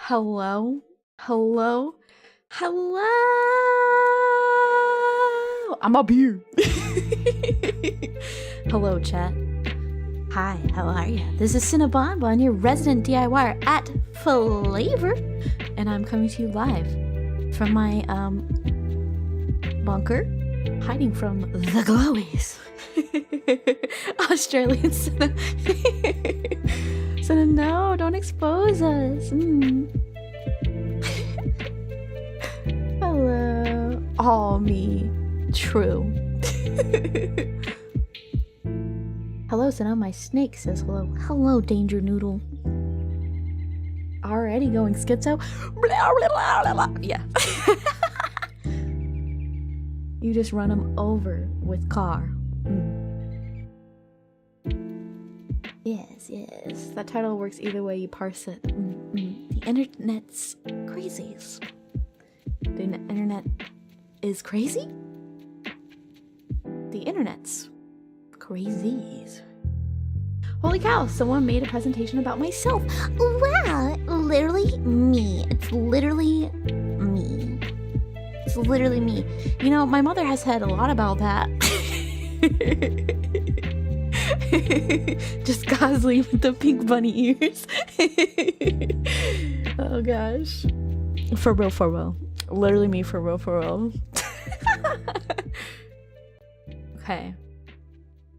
Hello? Hello? Hello? I'm up here. Hello, chat. Hi, how are ya? This is Sena, your resident DIYer at FlaVR, and I'm coming to you live from my bunker, hiding from the glowies. Australian Sena. Sena, no, don't expose us. Hello. All me. True. Hello, Sena. My snake says hello. Hello, Danger Noodle. Already going schizo? Yeah. You just run him over with car. Yes, yes. That title works either way you parse it. The internet's crazies. The internet is crazy? The internet's crazies. Holy cow, someone made a presentation about myself. Wow, literally me. It's literally me. It's literally me. You know, my mother has said a lot about that. Just Gosley with the pink bunny ears. Oh gosh. For real, for real. Literally me, for real, for real. Okay.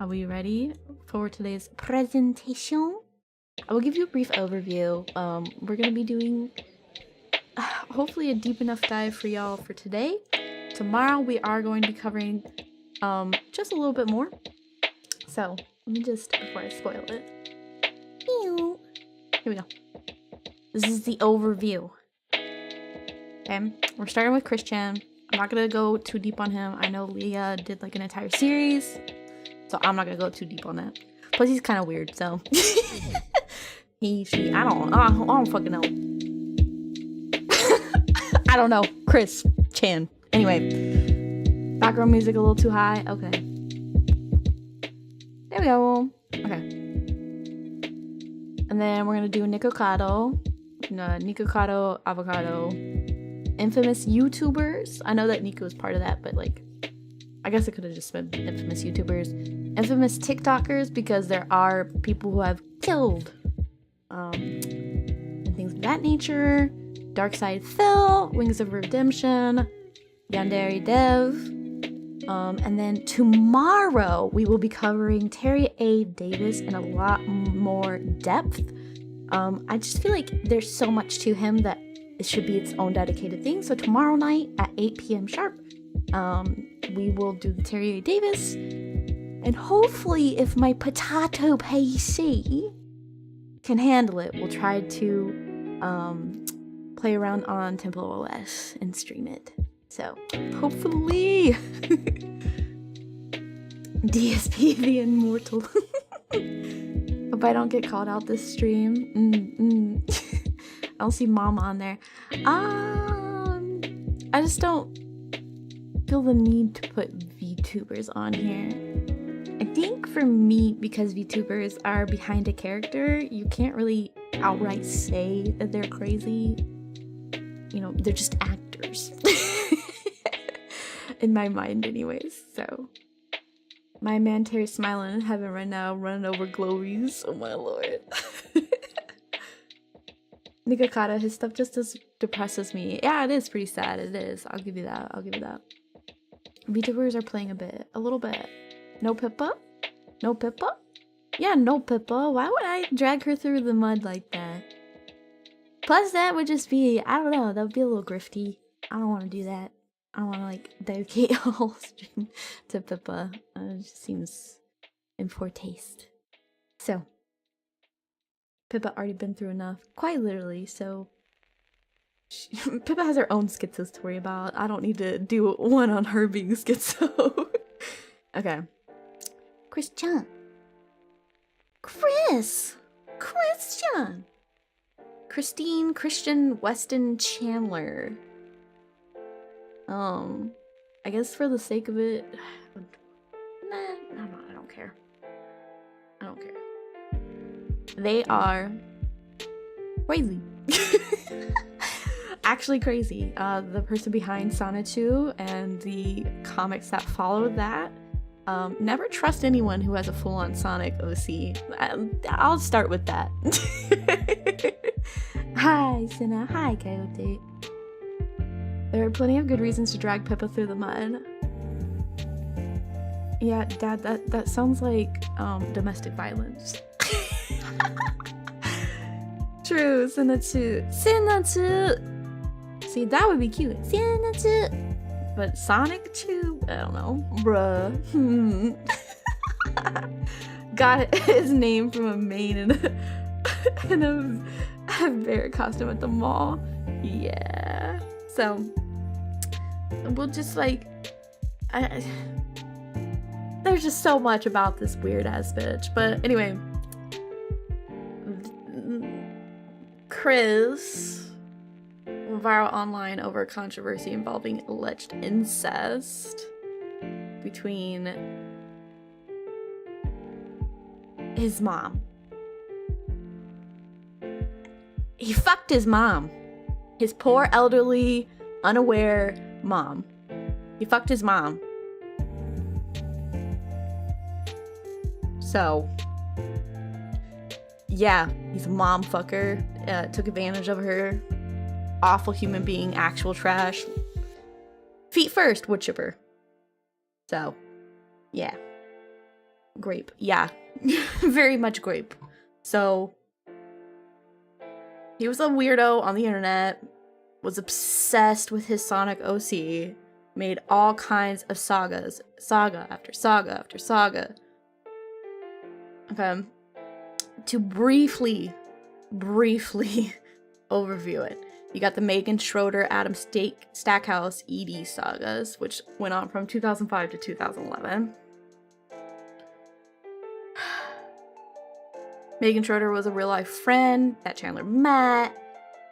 Are we ready for today's presentation? I will give you a brief overview. We're gonna be doing hopefully a deep enough dive for y'all for today. Tomorrow we are going to be covering just a little bit more. So let me just, before I spoil it. Here we go. This is the overview. Okay, we're starting with Christian. I'm not gonna go too deep on him. I know Leah did like an entire series, so I'm not gonna go too deep on that. Plus, he's kind of weird, so he, she, I don't fucking know. I don't know. Chris Chan. Anyway, background music a little too high. Okay. There we go. Okay. And then we're gonna do Nikocado, Avocado, infamous YouTubers. I know that Nico is part of that, but like, I guess it could have just been infamous YouTubers, infamous TikTokers, because there are people who have killed, and things of that nature. Dark Side Phil, Wings of Redemption, Yandere Dev. And then tomorrow we will be covering Terry A. Davis in a lot more depth. I just feel like there's so much to him that it should be its own dedicated thing. So tomorrow night at 8 p.m. sharp, we will do the Terry A. Davis. And hopefully, if my potato PC can handle it, we'll try to play around on Temple OS and stream it. So, hopefully, DSP the Immortal. Hope I don't get called out this stream. I don't see Mama on there. I just don't feel the need to put VTubers on here. I think for me, because VTubers are behind a character, you can't really outright say that they're crazy. You know, they're just actors. In my mind anyways, so. My man Terry's smiling in heaven right now, running over glowies. Oh my lord. Nikocado, his stuff just depresses me. Yeah, it is pretty sad, it is. I'll give you that, I'll give you that. VTubers are playing a little bit. No Pippa? No Pippa? Yeah, no Pippa. Why would I drag her through the mud like that? Plus that would just be, I don't know, that would be a little grifty. I don't want to do that. I don't want to like dedicate a whole stream to Pippa. It just seems in poor taste. So, Pippa already been through enough, quite literally, so Pippa has her own schizos to worry about. I don't need to do one on her being schizo. Okay. Christian. Christian. Christian Weston Chandler. I guess for the sake of it, nah, I don't care. I don't care. They are crazy. Actually crazy. The person behind Sena 2 and the comics that followed that. Never trust anyone who has a full-on Sonic OC. I'll start with that. Hi, Sena. Hi, Coyote. There are plenty of good reasons to drag Pippa through the mud. Yeah, Dad, that sounds like domestic violence. True, Sena 2. Sena 2! See, that would be cute. Sena 2! But Sonic 2? I don't know. Bruh. Got his name from a maid in a bear costume at the mall. Yeah. So, we'll just like... there's just so much about this weird-ass bitch. But anyway. Chris... viral online over a controversy involving alleged incest between his mom. He fucked his mom. His poor, elderly, unaware mom. He fucked his mom. So, yeah, he's a mom fucker. Took advantage of her. Awful human being, actual trash. Feet first, wood chipper. So, yeah. Grape. Yeah. Very much grape. So, he was a weirdo on the internet, was obsessed with his Sonic OC, made all kinds of sagas. Saga after saga after saga. Okay. To briefly overview it. You got the Megan Schroeder, Adam Stackhouse, ED sagas, which went on from 2005 to 2011. Megan Schroeder was a real-life friend that Chandler met.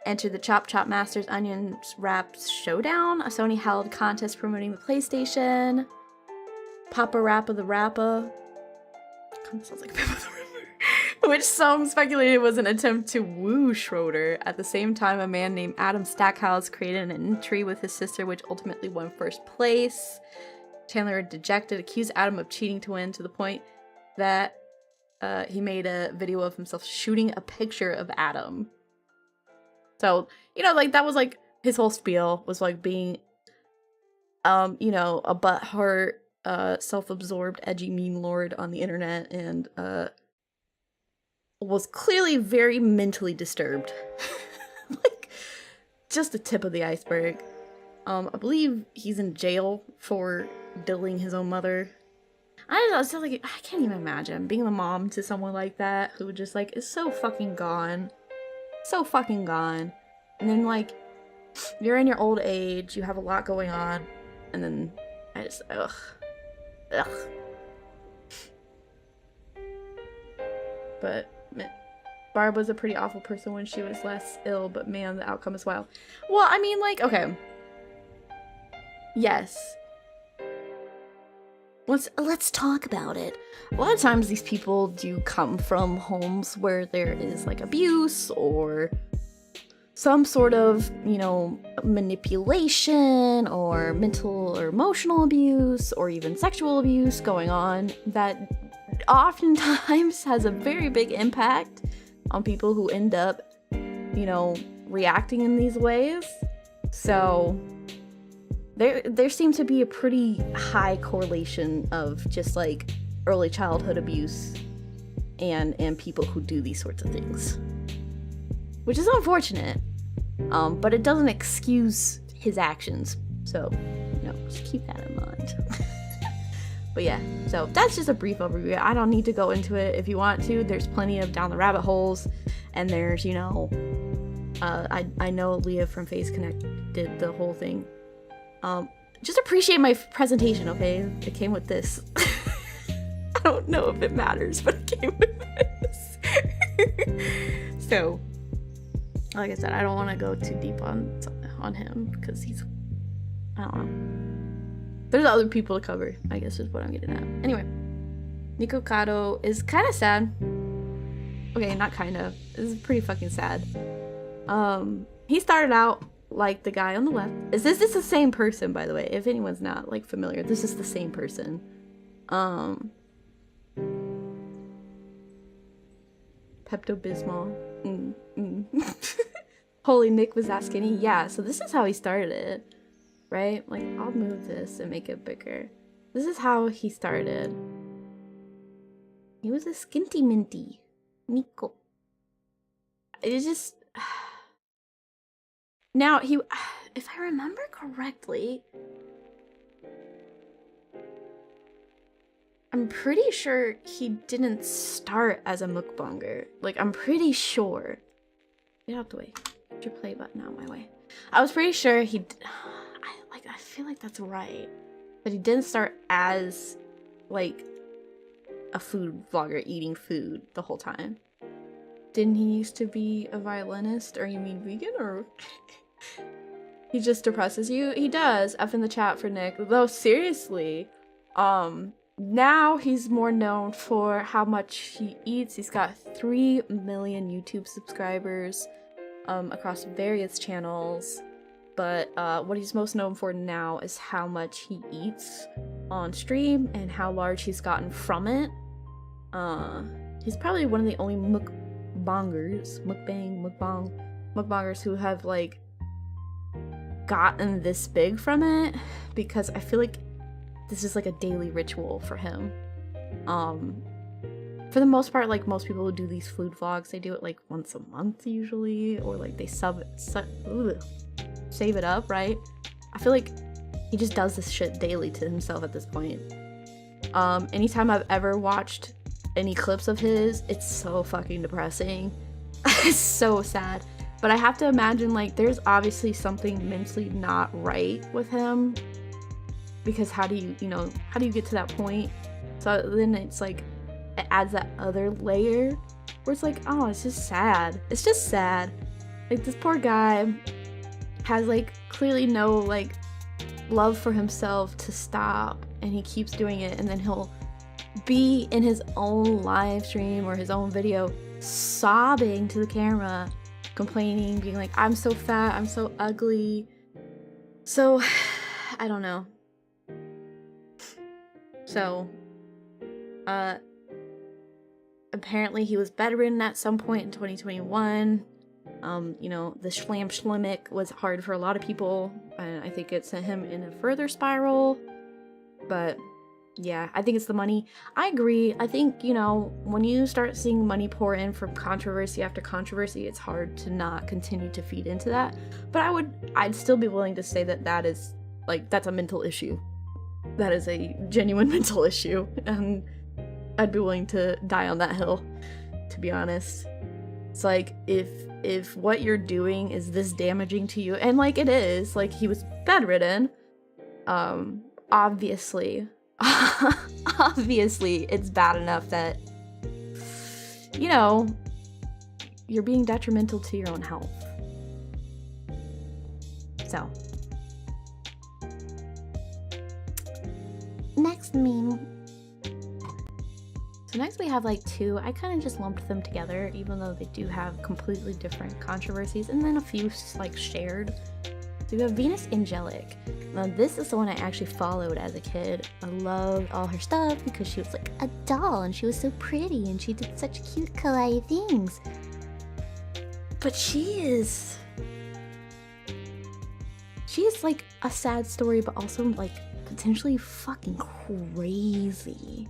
Entered the Chop Chop Masters Onions Rap Showdown, a Sony-held contest promoting the PlayStation. Papa Rappa the Rappa. Kind of sounds like Papa the Rappa. Which some speculated was an attempt to woo Schroeder. At the same time, a man named Adam Stackhouse created an entry with his sister, which ultimately won first place. Chandler, dejected, accused Adam of cheating to win, to the point that he made a video of himself shooting a picture of Adam. So, you know, like, that was, like, his whole spiel was, like, being, you know, a butthurt, self-absorbed, edgy meme lord on the internet, and, was clearly very mentally disturbed. Like, just the tip of the iceberg. I believe he's in jail for dilling his own mother. I can't even imagine being the mom to someone like that who just, like, is so fucking gone. So fucking gone. And then, like, you're in your old age, you have a lot going on, and then I just, ugh. But Barb was a pretty awful person when she was less ill, but man, the outcome is wild. Well, I mean, like, okay. Yes. Let's talk about it. A lot of times these people do come from homes where there is, like, abuse or some sort of, you know, manipulation or mental or emotional abuse or even sexual abuse going on that oftentimes has a very big impact on people who end up, you know, reacting in these ways. So there seems to be a pretty high correlation of just, like, early childhood abuse and people who do these sorts of things, which is unfortunate, but it doesn't excuse his actions. So, you know, just keep that in mind. But yeah, so that's just a brief overview. I don't need to go into it. If you want to, there's plenty of down the rabbit holes, and there's, you know, I know Leah from Face Connect did the whole thing. Just appreciate my presentation, okay? It came with this. I don't know if it matters, but it came with this. So, like I said, I don't want to go too deep on him, because he's, I don't know. There's other people to cover, I guess is what I'm getting at. Anyway, Nico Kato is kind of sad. Okay, not kind of. This is pretty fucking sad. He started out like the guy on the left. Is this the same person, by the way? If anyone's not like familiar, this is the same person. Pepto-Bismol. Holy, Nick was that skinny? Yeah, so this is how he started, right? Like, I'll move this and make it bigger. This is how he started. He was a skinty minty. Nico. It's just... Now, if I remember correctly, I'm pretty sure he didn't start as a mukbanger. Like, I'm pretty sure. Get out the way. Get your play button out my way. I was pretty sure he... I feel like that's right. But he didn't start as, like, a food vlogger eating food the whole time. Didn't he used to be a violinist? Or you mean vegan? Or... He just depresses you? He does. F in the chat for Nick. Though, seriously, now he's more known for how much he eats. He's got 3 million YouTube subscribers across various channels. But what he's most known for now is how much he eats on stream and how large he's gotten from it. He's probably one of the only mukbangers who have, like, gotten this big from it, because I feel like this is like a daily ritual for him. For the most part, like most people who do these food vlogs, they do it like once a month usually, or like they save it up, right? I feel like he just does this shit daily to himself at this point. Anytime I've ever watched any clips of his, it's so fucking depressing. It's so sad. But I have to imagine, like, there's obviously something mentally not right with him. Because how do you get to that point? So then it's like, it adds that other layer where it's like, oh, it's just sad. It's just sad. Like, this poor guy has, like, clearly no, like, love for himself to stop. And he keeps doing it. And then he'll be in his own live stream or his own video sobbing to the camera, complaining, being like, I'm so fat, I'm so ugly. So, I don't know. So, apparently he was bedridden at some point in 2021. You know, the schlammic was hard for a lot of people, and I think it sent him in a further spiral. But yeah, I think it's the money. I agree. I think, you know, when you start seeing money pour in for controversy after controversy, it's hard to not continue to feed into that. But I'd still be willing to say that that is, like, that's a mental issue. That is a genuine mental issue. And I'd be willing to die on that hill, to be honest. It's like, if what you're doing is this damaging to you, and like it is, like he was bedridden, obviously it's bad enough that, you know, you're being detrimental to your own health. So, next meme. So next we have like 2. I kind of just lumped them together, even though they do have completely different controversies, and then a few like shared. So we have Venus Angelic. Now this is the one I actually followed as a kid. I loved all her stuff because she was like a doll and she was so pretty and she did such cute kawaii things. But she is like a sad story, but also like potentially fucking crazy.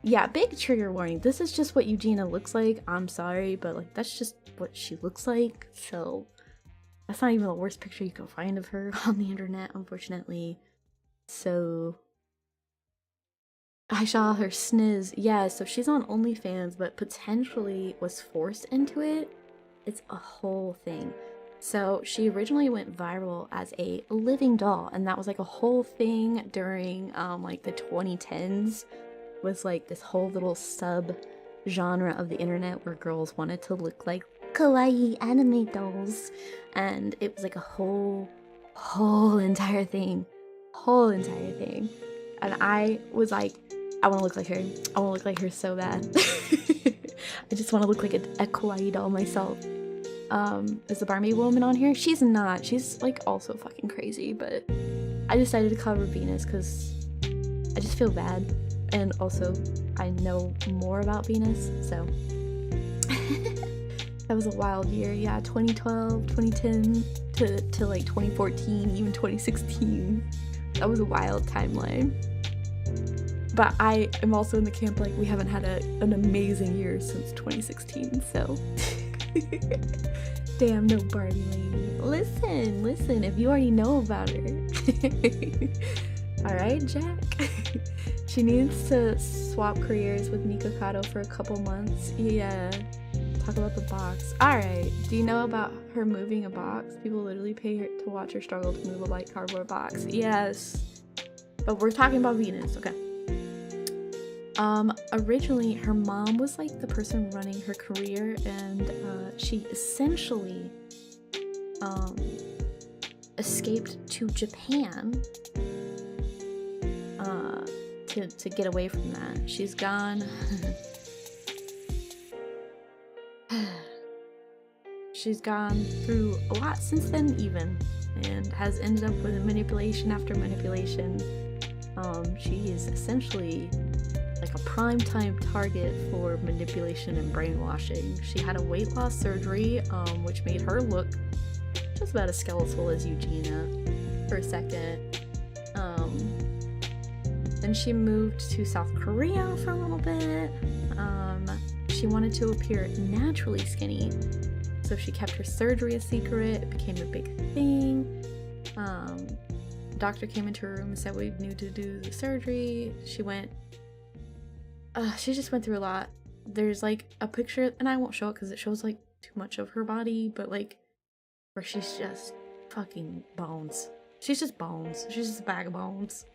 Yeah, big trigger warning. This is just what Eugenia looks like. I'm sorry, but like that's just what she looks like. So that's not even the worst picture you can find of her on the internet, unfortunately. So I saw her sniz. Yeah, so she's on OnlyFans, but potentially was forced into it. It's a whole thing. So she originally went viral as a living doll, and that was like a whole thing during like the 2010s. Was like this whole little sub genre of the internet where girls wanted to look like kawaii anime dolls, and it was like a whole entire thing, and I was like, I want to look like her. I want to look like her so bad. I just want to look like a kawaii doll myself. is the barmaid woman on here? She's not. She's like also fucking crazy, but I decided to call her Venus because I just feel bad. And also I know more about Venus, so that was a wild year. Yeah, 2012, 2010 to like 2014, even 2016. That was a wild timeline. But I am also in the camp like we haven't had an amazing year since 2016, so damn, no Barbie lady. Listen, if you already know about her. Alright, Jack. She needs to swap careers with Nikocado for a couple months. Yeah. Talk about the box. Alright, do you know about her moving a box? People literally pay her to watch her struggle to move a light cardboard box. Yes. But we're talking about Venus, okay. Originally her mom was like the person running her career, and she essentially escaped to Japan to get away from that. She's gone. She's gone through a lot since then even, and has ended up with manipulation after manipulation. She is essentially like a prime-time target for manipulation and brainwashing. She had a weight loss surgery, which made her look just about as skeletal as Eugenia for a second. Then she moved to South Korea for a little bit. She wanted to appear naturally skinny, so she kept her surgery a secret. It became a big thing. Doctor came into her room and said we need to do the surgery. She just went through a lot. There's like a picture, and I won't show it because it shows like too much of her body, but like where she's just fucking bones. She's just bones. She's just a bag of bones.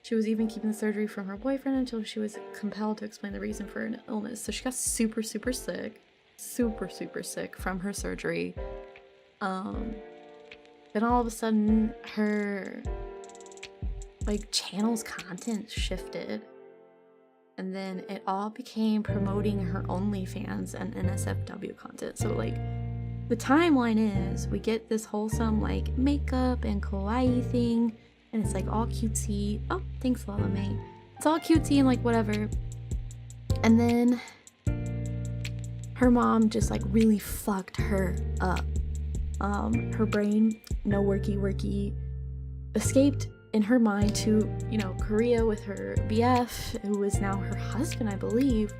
She was even keeping the surgery from her boyfriend until she was compelled to explain the reason for an illness. So she got super sick. Super sick from her surgery. Then all of a sudden her like channel's content shifted, and then it all became promoting her OnlyFans and NSFW content. So like the timeline is we get this wholesome like makeup and kawaii thing, and it's like all cutesy. Oh, thanks Lolime. It's all cutesy and like whatever. And then her mom just like really fucked her up. Her brain, no worky, escaped in her mind to, you know, Korea with her BF, who is now her husband, I believe.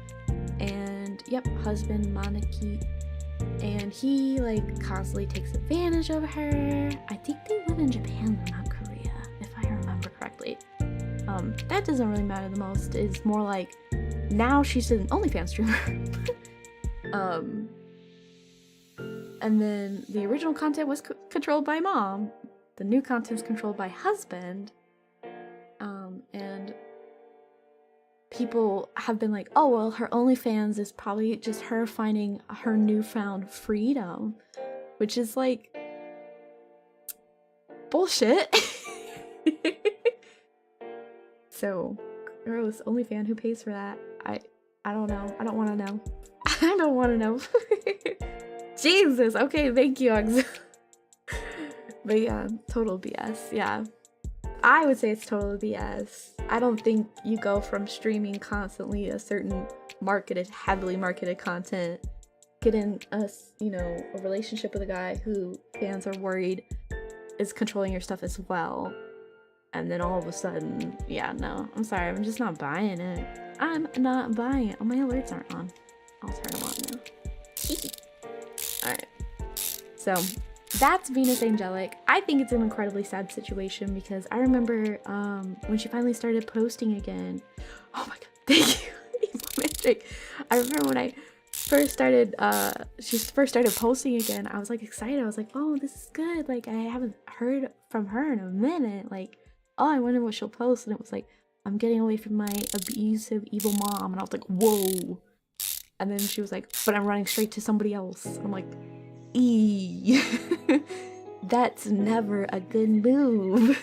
And yep, husband Manaki. And he like constantly takes advantage of her. I think they live in Japan, though, not Korea, if I remember correctly. That doesn't really matter the most. It's more like now she's an OnlyFans streamer. And then the original content was controlled by mom. The new content is controlled by husband. And people have been like, oh, well, her OnlyFans is probably just her finding her newfound freedom, which is like bullshit. So, gross. OnlyFans, who pays for that? I don't know. I don't want to know. I don't want to know. Jesus. Okay, thank you, Auxil. But yeah, total BS. Yeah. I would say it's total BS. I don't think you go from streaming constantly a certain heavily marketed content, get in a relationship with a guy who fans are worried is controlling your stuff as well. And then all of a sudden, yeah, no, I'm sorry, I'm just not buying it. I'm not buying it. Oh, my alerts aren't on. I'll turn them on now. Alright. So, that's Venus Angelic. I think it's an incredibly sad situation because I remember when she finally started posting again. Oh my god, thank you. I remember when I first started, she first started posting again, I was like excited. I was like, oh, this is good. Like, I haven't heard from her in a minute. Like, oh, I wonder what she'll post. And it was like, I'm getting away from my abusive, evil mom. And I was like, whoa. And then she was like, but I'm running straight to somebody else. And I'm like, eee. That's never a good move.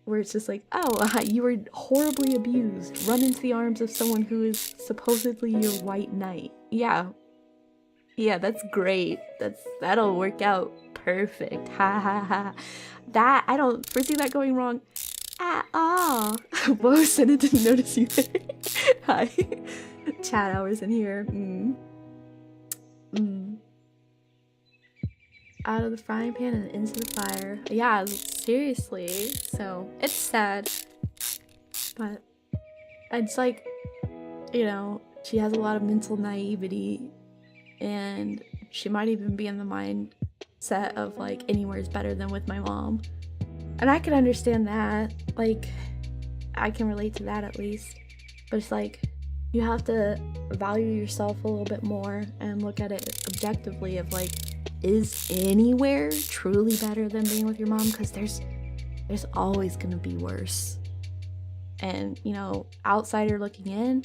Where it's just like, oh, you were horribly abused. Run into the arms of someone who is supposedly your white knight. Yeah. Yeah, that's great. That'll work out perfect. Ha ha ha. That, I don't foresee that going wrong at all. Whoa, Sena didn't notice you there. Hi. Chat hours in here. Out of the frying pan and into the fire. Yeah, seriously. So, it's sad. But it's like, you know, she has a lot of mental naivety. And she might even be in the mindset of like anywhere is better than with my mom. And I can understand that. Like, I can relate to that at least. But it's like, you have to value yourself a little bit more and look at it objectively of like, is anywhere truly better than being with your mom? Because there's always gonna be worse. And, you know, outsider looking in,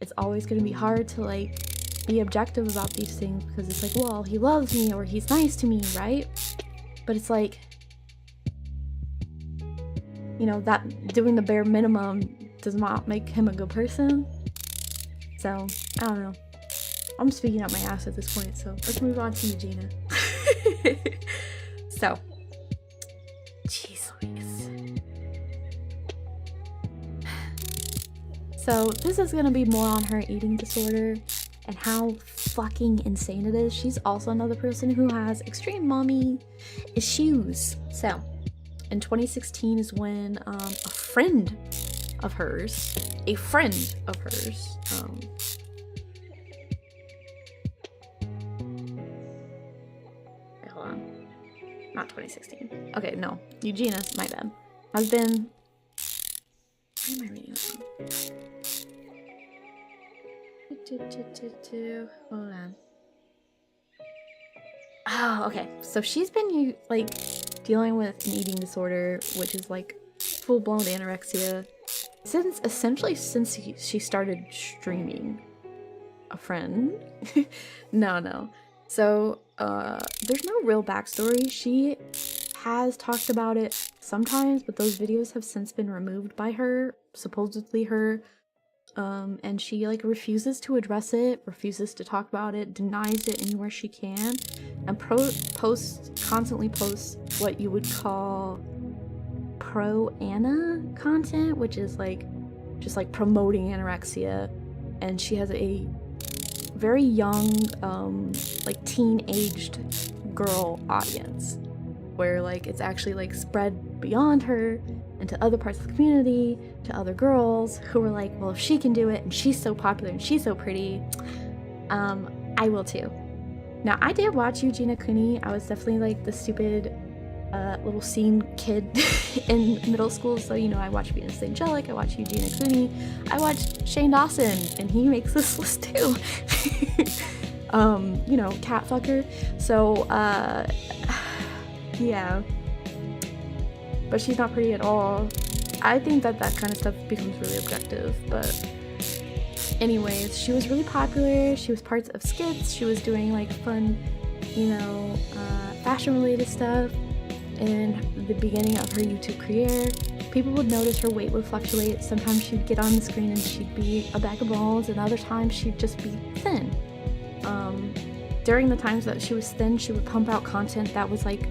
it's always gonna be hard to like be objective about these things because it's like, well, he loves me or he's nice to me, right? But it's like, you know, that doing the bare minimum does not make him a good person. So, I don't know. I'm speaking out my ass at this point, so let's move on to Eugenia. So, jeez Louise. So, this is gonna be more on her eating disorder and how fucking insane it is. She's also another person who has extreme mommy issues. So, in 2016 is when a friend of hers, wait, hold on, not 2016. Okay, no, Eugenia, my bad, has been. Why am I reading this one? Hold on. Oh, okay. So she's been like dealing with an eating disorder, which is like full-blown anorexia, since she started streaming. A friend? No. So there's no real backstory. She has talked about it sometimes, but those videos have since been removed by her, supposedly her. And she like refuses to address it, refuses to talk about it, denies it anywhere she can, and constantly posts what you would call pro-Anna content, which is like just like promoting anorexia. And she has a very young, like teen-aged girl audience, where like it's actually like spread beyond her into other parts of the community, to other girls who were like, well, if she can do it and she's so popular and she's so pretty, I will too. Now, I did watch Eugenia Cooney. I was definitely like the stupid little scene kid in middle school, so you know, I watched Venus Angelic, I watched Eugenia Cooney, I watched Shane Dawson, and he makes this list too. You know, cat fucker. So yeah, but she's not pretty at all. I think that kind of stuff becomes really objective, but anyways, she was really popular. She was parts of skits. She was doing like fun, you know, fashion related stuff in the beginning of her YouTube career. People would notice her weight would fluctuate. Sometimes she'd get on the screen and she'd be a bag of bones, and other times she'd just be thin. During the times that she was thin, she would pump out content that was like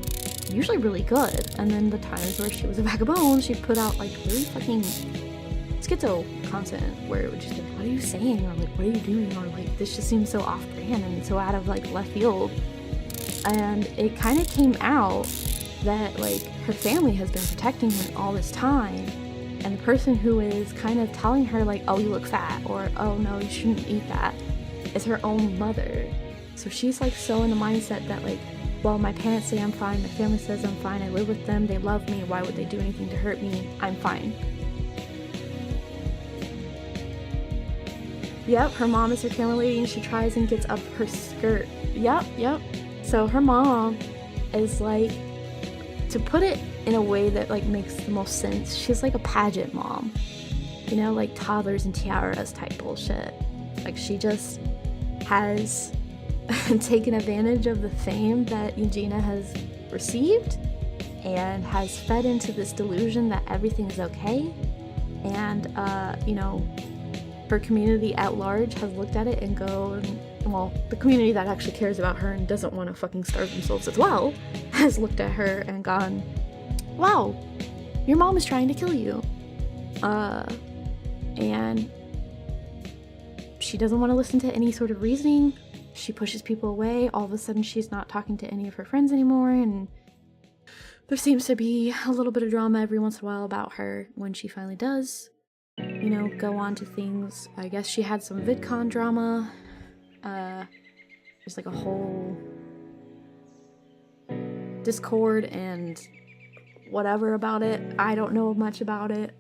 usually really good, and then the times where she was a bag of bones, she'd put out like really fucking schizo content where it would just be like, what are you saying, or like, what are you doing, or like, this just seems so off-brand and so out of like left field. And it kind of came out that like her family has been protecting her all this time, and the person who is kind of telling her like, oh, you look fat, or oh no, you shouldn't eat that, is her own mother. So she's like so in the mindset that like, well, my parents say I'm fine, my family says I'm fine, I live with them, they love me, why would they do anything to hurt me? I'm fine. Yep, her mom is her camera lady, and she tries and gets up her skirt. Yep. So her mom is like, to put it in a way that like makes the most sense, she's like a pageant mom. You know, like toddlers and tiaras type bullshit. Like she just has taken advantage of the fame that Eugenia has received and has fed into this delusion that everything is okay. And, you know, her community at large has looked at it and well, the community that actually cares about her and doesn't want to fucking starve themselves as well, has looked at her and gone, wow, your mom is trying to kill you. And she doesn't want to listen to any sort of reasoning. She pushes people away. All of a sudden, she's not talking to any of her friends anymore, and there seems to be a little bit of drama every once in a while about her when she finally does, you know, go on to things. I guess she had some VidCon drama. There's like a whole Discord and whatever about it. I don't know much about it.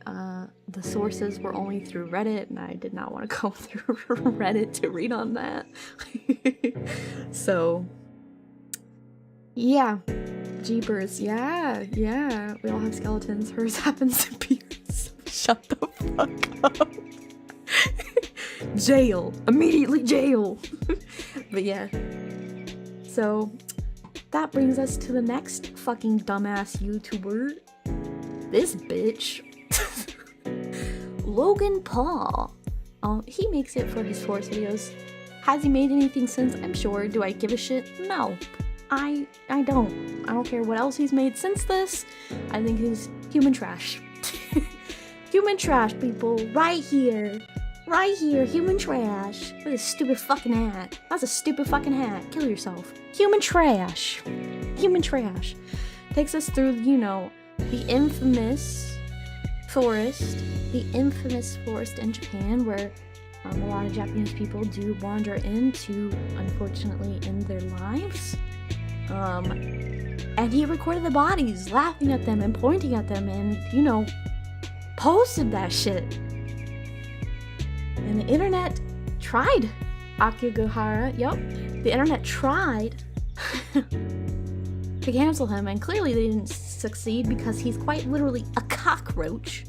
The sources were only through Reddit, and I did not want to go through Reddit to read on that. So, yeah. Jeepers. Yeah. We all have skeletons. Hers happens to be shut the fuck up. Jail. Immediately jail. But yeah. So, that brings us to the next fucking dumbass YouTuber. This bitch. Logan Paul. He makes it for his Forest videos. Has he made anything since? I'm sure. Do I give a shit? No. I don't. I don't care what else he's made since this. I think he's human trash. Human trash, people. Right here. Right here. Human trash. Look at this stupid fucking hat. That's a stupid fucking hat. Kill yourself. Human trash. Human trash. Takes us through, you know, the infamous forest. The infamous forest in Japan, where a lot of Japanese people do wander into, unfortunately, end their lives. And he recorded the bodies, laughing at them and pointing at them, and, you know, posted that shit. And the internet tried. Akigahara, yep. The internet tried to cancel him, and clearly they didn't succeed because he's quite literally a cockroach.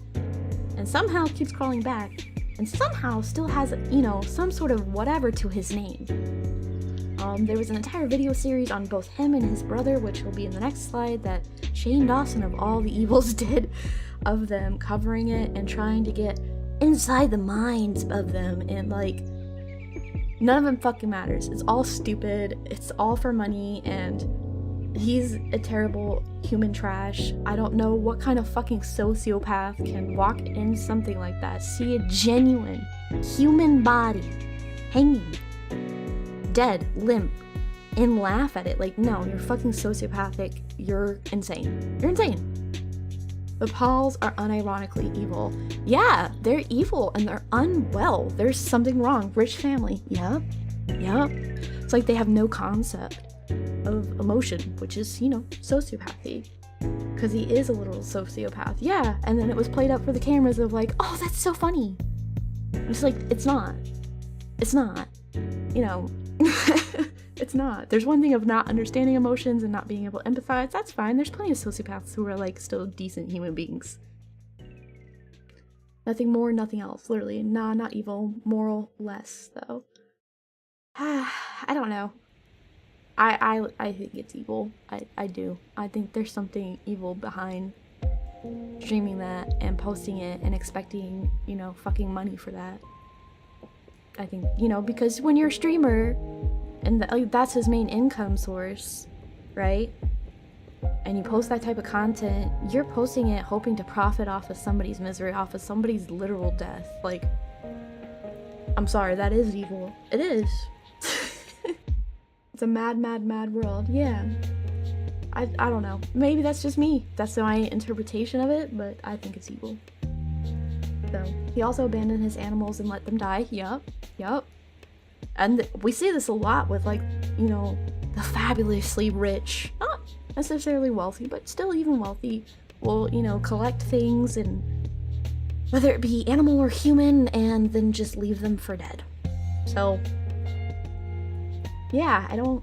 And somehow keeps crawling back. And somehow still has, you know, some sort of whatever to his name. There was an entire video series on both him and his brother, which will be in the next slide, that Shane Dawson of All the Evils did, of them covering it and trying to get inside the minds of them, and like, none of them fucking matters. It's all stupid, it's all for money, and he's a terrible human trash. I don't know what kind of fucking sociopath can walk in something like that, see a genuine human body hanging, dead, limp, and laugh at it. Like, no, you're fucking sociopathic. You're insane. You're insane. The Pauls are unironically evil. Yeah, they're evil and they're unwell. There's something wrong. Rich family. Yep. It's like they have no concept of emotion, which is, you know, sociopathy. Because he is a literal sociopath. Yeah, and then it was played up for the cameras of like, oh, that's so funny. It's like, it's not. It's not. You know, it's not. There's one thing of not understanding emotions and not being able to empathize. That's fine. There's plenty of sociopaths who are like still decent human beings. Nothing more, nothing else. Literally, nah, not evil. Moral less, though. I don't know. I think it's evil. I do. I think there's something evil behind streaming that and posting it and expecting, you know, fucking money for that. I think, you know, because when you're a streamer and that's his main income source, right? And you post that type of content, you're posting it hoping to profit off of somebody's misery, off of somebody's literal death. Like, I'm sorry, that is evil. It is. It's a mad world. Yeah. I don't know. Maybe that's just me. That's my interpretation of it, but I think it's evil. So, he also abandoned his animals and let them die. Yup. And we see this a lot with, like, you know, the fabulously rich, not necessarily wealthy, but still even wealthy, will, you know, collect things, and whether it be animal or human, and then just leave them for dead. So, yeah, I don't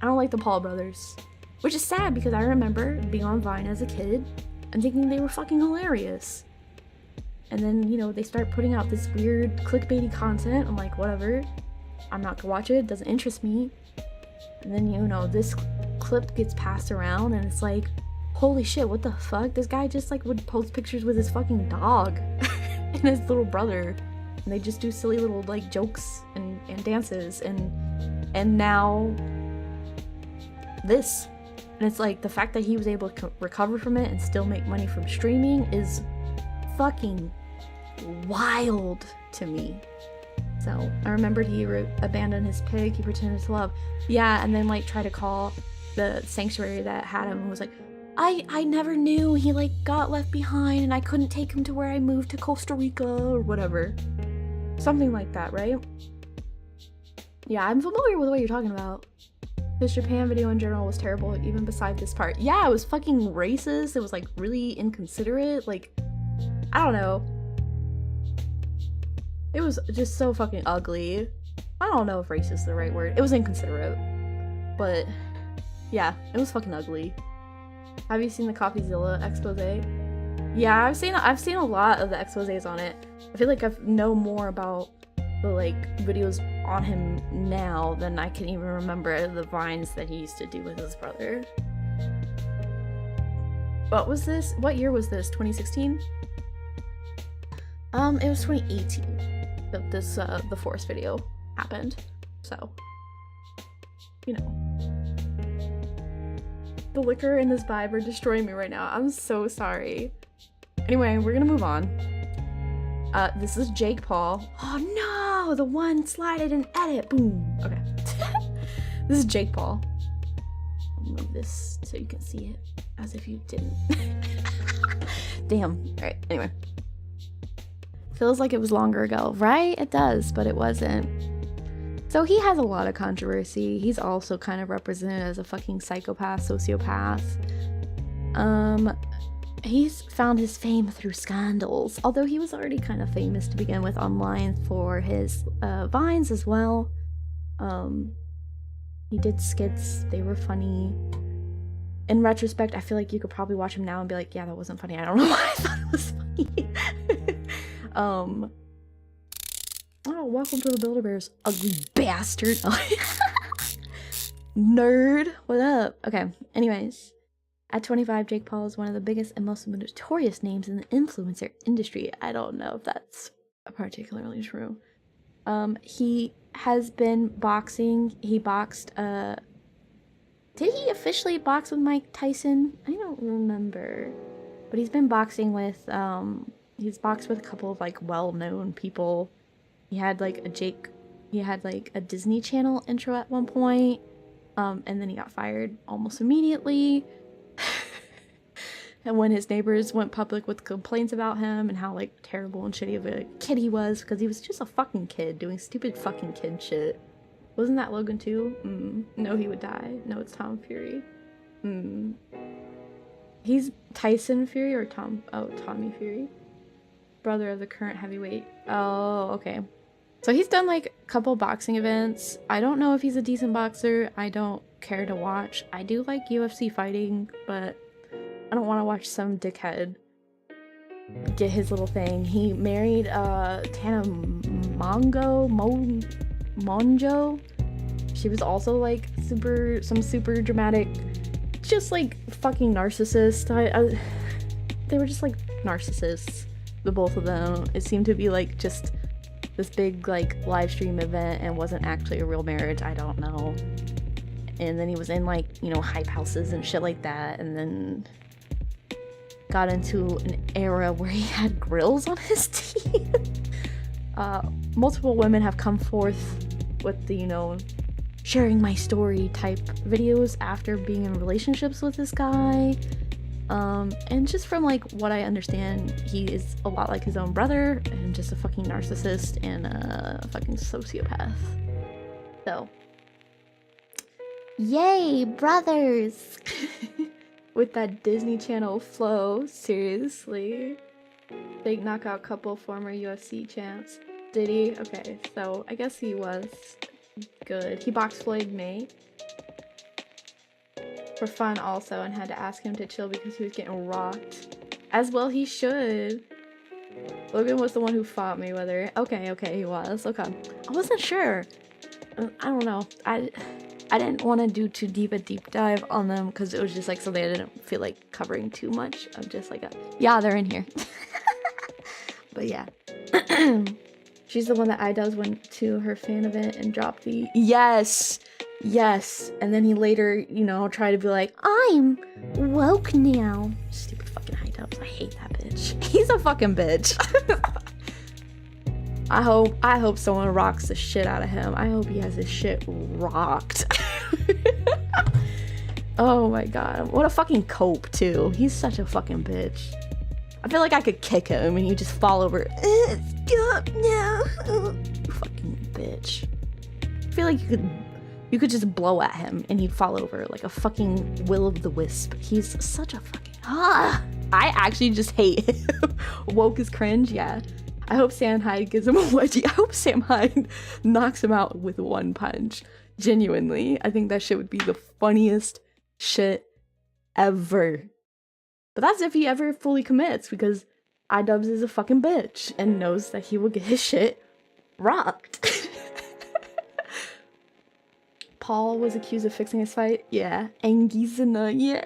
like the Paul brothers, which is sad because I remember being on Vine as a kid and thinking they were fucking hilarious. And then, you know, they start putting out this weird clickbaity content. I'm like, whatever. I'm not gonna watch it. It doesn't interest me. And then, you know, this clip gets passed around and it's like, holy shit, what the fuck? This guy just, like, would post pictures with his fucking dog and his little brother. And they just do silly little like jokes and dances, and now this. And it's like the fact that he was able to recover from it and still make money from streaming is fucking wild to me. So I remembered he abandoned his pig he pretended to love. Yeah, and then like try to call the sanctuary that had him and was like, I never knew he like got left behind and I couldn't take him to where I moved to Costa Rica or whatever. Something like that, right? Yeah, I'm familiar with what you're talking about. His Japan video in general was terrible, even beside this part. Yeah, it was fucking racist. It was like really inconsiderate. Like, I don't know. It was just so fucking ugly. I don't know if racist is the right word. It was inconsiderate. But yeah, it was fucking ugly. Have you seen the CoffeeZilla expose? Yeah, I've seen a lot of the exposés on it. I feel like I know more about the like videos on him now than I can even remember the vines that he used to do with his brother. What was this? What year was this? 2016? It was 2018 that this the forest video happened. So, you know. The liquor and this vibe are destroying me right now. I'm so sorry. Anyway, we're gonna move on. This is Jake Paul. Oh no! The one slide I didn't edit. Boom. Okay. This is Jake Paul. I'll move this so you can see it as if you didn't. Damn. Alright, anyway. Feels like it was longer ago, right? It does, but it wasn't. So he has a lot of controversy. He's also kind of represented as a fucking psychopath, sociopath. He's found his fame through scandals, although he was already kind of famous to begin with online for his vines as well. He did skits, they were funny. In retrospect, I feel like you could probably watch him now and be like, yeah, that wasn't funny. I don't know why I thought it was funny. Oh, welcome to the Build-A-Bears, ugly bastard. Nerd, what up? Okay, anyways. At 25, Jake Paul is one of the biggest and most notorious names in the influencer industry. I don't know if that's particularly true. He has been boxing. He boxed, did he officially box with Mike Tyson? I don't remember. But he's been boxing with, he's boxed with a couple of, like, well-known people. He had, like, a Disney Channel intro at one point. And then he got fired almost immediately. And when his neighbors went public with complaints about him and how like terrible and shitty of a kid he was, because he was just a fucking kid doing stupid fucking kid shit. Wasn't that Logan too? No, he would die. No, it's Tom Fury. He's Tyson Fury or Tommy Fury, brother of the current heavyweight. Oh, okay. So he's done like a couple boxing events. I don't know if he's a decent boxer. I don't care to watch. I do like UFC fighting, but I don't want to watch some dickhead get his little thing. He married Tana Monjo. She was also like super dramatic, just like fucking narcissist. They were just like narcissists, the both of them. It seemed to be like just this big like live stream event and wasn't actually a real marriage. I don't know. And then he was in like, you know, hype houses and shit like that, and then got into an era where he had grills on his teeth. Multiple women have come forth with the, you know, sharing my story type videos after being in relationships with this guy. And just from like what I understand, he is a lot like his own brother and just a fucking narcissist and a fucking sociopath. So, yay, brothers! With that Disney Channel flow, seriously. Big knockout couple, former UFC champs. Did he? Okay, so I guess he was good. He boxed Floyd May for fun also and had to ask him to chill because he was getting rocked. As well he should. Logan was the one who fought Mayweather. Okay, he was. Okay. I wasn't sure. I don't know. I didn't want to do too deep a deep dive on them because it was just like something I didn't feel like covering too much. I'm just like, yeah, they're in here. But yeah. She's the one that iDubbbz went to her fan event and dropped the yes, yes. And then he later, you know, tried to be like, I'm woke now. Stupid fucking iDubbbz. I hate that bitch. He's a fucking bitch. I hope someone rocks the shit out of him. I hope he has his shit rocked. Oh my god. What a fucking cope too. He's such a fucking bitch. I feel like I could kick him and he'd just fall over. Stop now. You fucking bitch. I feel like you could just blow at him and he'd fall over like a fucking will-o'-the-wisp. He's such a fucking I actually just hate him. Woke is cringe, yeah. I hope Sam Hyde gives him a wedgie. I hope Sam Hyde knocks him out with one punch. Genuinely. I think that shit would be the funniest shit ever. But that's if he ever fully commits, because iDubbbz is a fucking bitch and knows that he will get his shit rocked. Paul was accused of fixing his fight. Yeah. Angizana, yeah.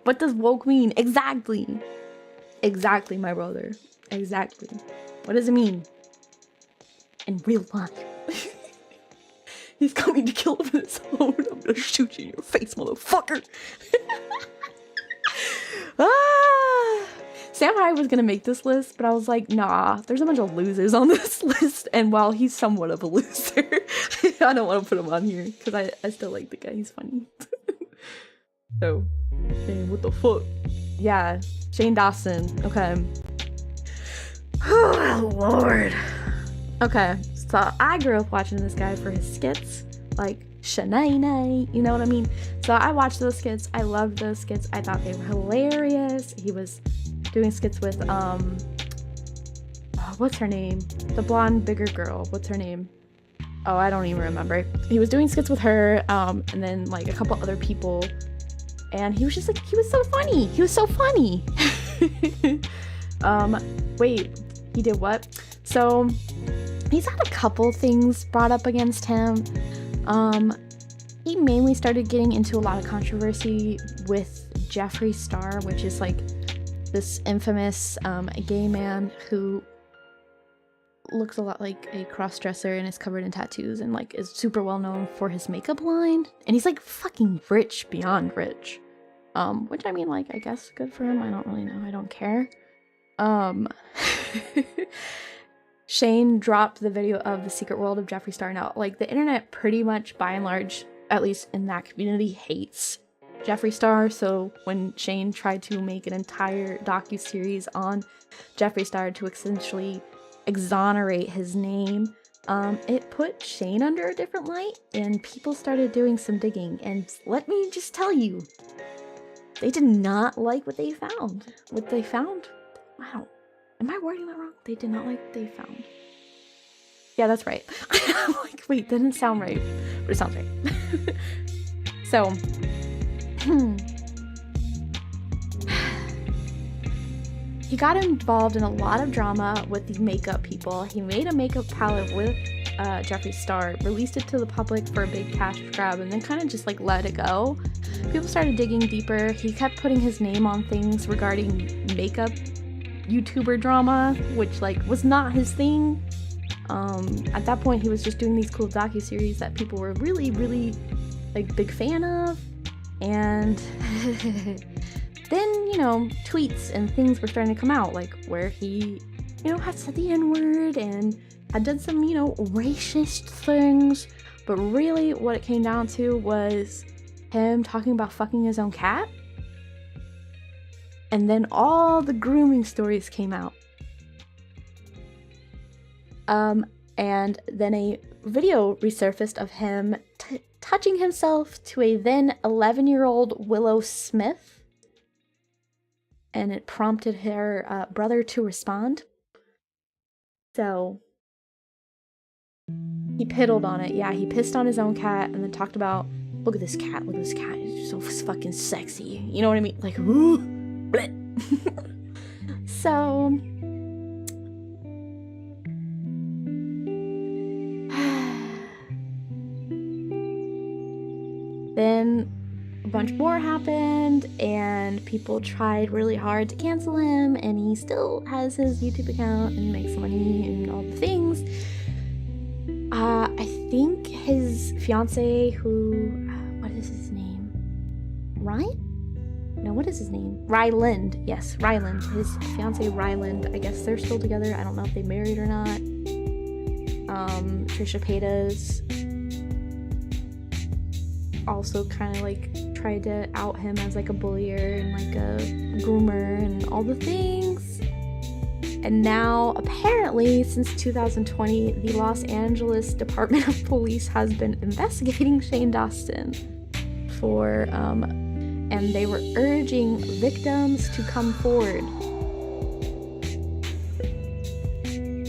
What does woke mean? Exactly. Exactly, my brother. Exactly. What does it mean? In real life. He's coming to kill him in his own. I'm gonna shoot you in your face, motherfucker. Sam Hyde was gonna make this list, but I was like, nah, there's a bunch of losers on this list, and while he's somewhat of a loser, I don't want to put him on here, because I still like the guy, he's funny. So, dang, what the fuck? Yeah, Shane Dawson, okay. Oh, Lord. Okay, so I grew up watching this guy for his skits, like, Shenanay, you know what I mean? So I watched those skits, I loved those skits, I thought they were hilarious. He was doing skits with, what's her name? The blonde, bigger girl, what's her name? Oh, I don't even remember. He was doing skits with her, and then, like, a couple other people, and he was just, like, he was so funny! He was so funny! Wait, he did what? So, he's had a couple things brought up against him. He mainly started getting into a lot of controversy with Jeffree Star, which is like this infamous gay man who looks a lot like a cross-dresser and is covered in tattoos and like is super well known for his makeup line. And he's like fucking rich beyond rich. Which I mean, like, I guess good for him. I don't really know. I don't care. Shane dropped the video of The Secret World of Jeffree Star. Now, like, the internet pretty much, by and large, at least in that community, hates Jeffree Star. So when Shane tried to make an entire docu-series on Jeffree Star to essentially exonerate his name, it put Shane under a different light, and people started doing some digging. And let me just tell you, they did not like what they found. What they found? Wow. Am I wording that wrong? They did not like what they found. Yeah, that's right. I'm like, wait, that didn't sound right. But it sounds right. So, he got involved in a lot of drama with the makeup people. He made a makeup palette with Jeffree Star, released it to the public for a big cash grab, and then kind of just like let it go. People started digging deeper. He kept putting his name on things regarding makeup YouTuber drama, which like was not his thing. At that point he was just doing these cool docu-series that people were really like big fan of, and then, you know, tweets and things were starting to come out, like where he, you know, had said the N-word and had done some, you know, racist things, but really what it came down to was him talking about fucking his own cat. And then all the grooming stories came out. And then a video resurfaced of him touching himself to a then 11-year-old Willow Smith. And it prompted her brother to respond. So he piddled on it. Yeah, he pissed on his own cat and then talked about, look at this cat, it's so fucking sexy. You know what I mean? Like, ooh. So then a bunch bunch more happened, and people tried really hard to cancel him, and he still has his YouTube account and makes money and all the things. I think his fiance, what is his name? Ryan? No, what is his name? Ryland. Yes, Ryland. His fiance Ryland. I guess they're still together. I don't know if they married or not. Trisha Paytas also kind of like tried to out him as like a bullier and like a groomer and all the things. And now apparently since 2020, the Los Angeles Department of Police has been investigating Shane Dawson for and they were urging victims to come forward.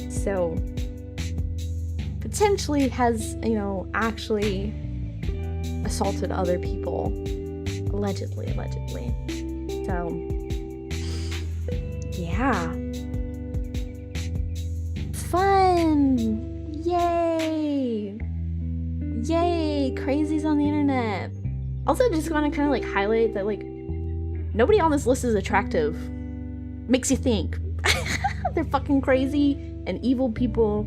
So potentially has, you know, actually assaulted other people. Allegedly. So, yeah. Fun! Yay! Yay! Crazies on the internet. Also, just want to kind of like highlight that like nobody on this list is attractive. Makes you think. They're fucking crazy and evil people.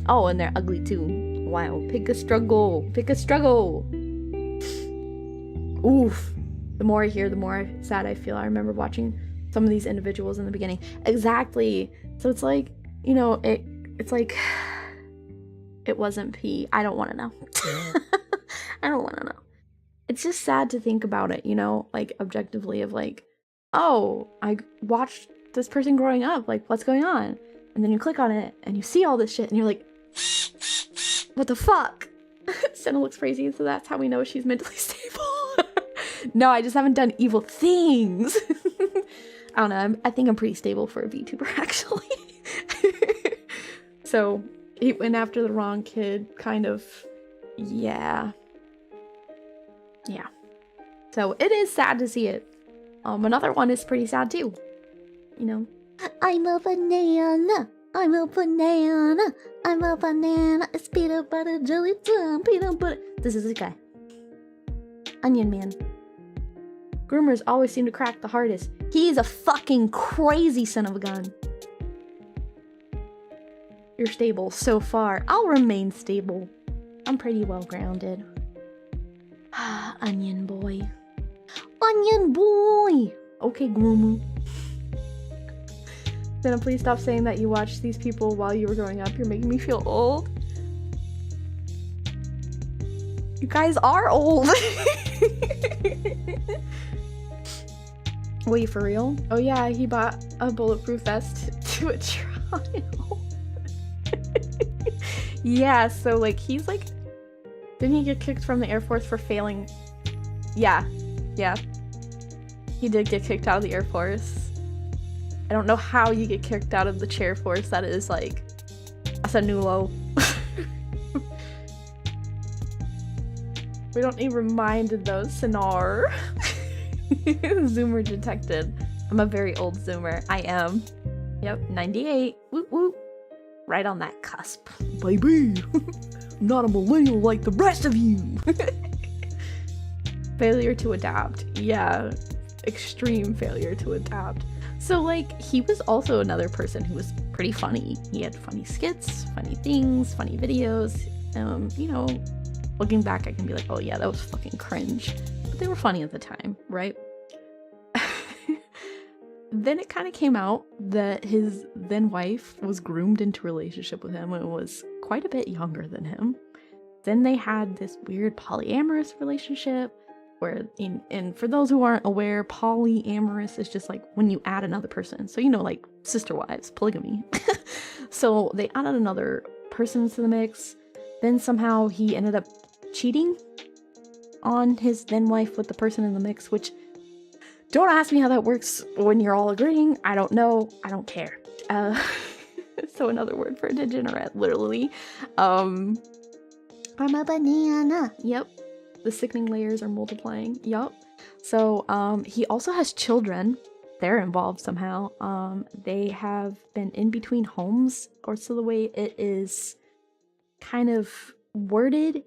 Oh, and they're ugly too. Wow. Pick a struggle. Pick a struggle. Oof. The more I hear, the more sad I feel. I remember watching some of these individuals in the beginning. Exactly. So it's like, you know, it's like it wasn't pee. I don't want to know. I don't want to know. It's just sad to think about it, you know, like objectively of like, oh, I watched this person growing up. Like, what's going on? And then you click on it and you see all this shit and you're like, what the fuck? Sena looks crazy, so that's how we know she's mentally stable. No, I just haven't done evil things. I don't know. I think I'm pretty stable for a VTuber, actually. So he went after the wrong kid, kind of. Yeah. So it is sad to see it. Another one is pretty sad too. You know. I'm a banana. I'm a banana. I'm a banana. It's peanut butter jelly time. Peanut butter. This is a guy. Onion Man. Groomers always seem to crack the hardest. He's a fucking crazy son of a gun. You're stable so far. I'll remain stable. I'm pretty well grounded. Onion boy. Onion boy! Okay, groomer. Sena, please stop saying that you watched these people while you were growing up. You're making me feel old. You guys are old. Wait, for real? Oh yeah, he bought a bulletproof vest to a trial. Yeah, so like he's like, didn't he get kicked from the Air Force for failing? Yeah. He did get kicked out of the Air Force. I don't know how you get kicked out of the chair force. That is like, that's a new low. We don't need reminded though, Senar. Zoomer detected. I'm a very old Zoomer. I am. Yep, 98. Woot woot. Right on that cusp. Baby! I'm not a millennial like the rest of you! Failure to adapt. Yeah. Extreme failure to adapt. So, like, he was also another person who was pretty funny. He had funny skits, funny things, funny videos. You know, looking back, I can be like, oh yeah, that was fucking cringe. But they were funny at the time, right? Then it kind of came out that his then wife was groomed into a relationship with him and was quite a bit younger than him. Then they had this weird polyamorous relationship where, and for those who aren't aware, polyamorous is just like when you add another person. So, you know, like sister wives, polygamy. So they added another person to the mix. Then somehow he ended up cheating on his then wife with the person in the mix, which don't ask me how that works when you're all agreeing. I don't know. I don't care. So another word for degenerate, literally. I'm a banana. Yep. The sickening layers are multiplying. Yup. So he also has children. They're involved somehow. They have been in between homes, or so the way it is kind of worded.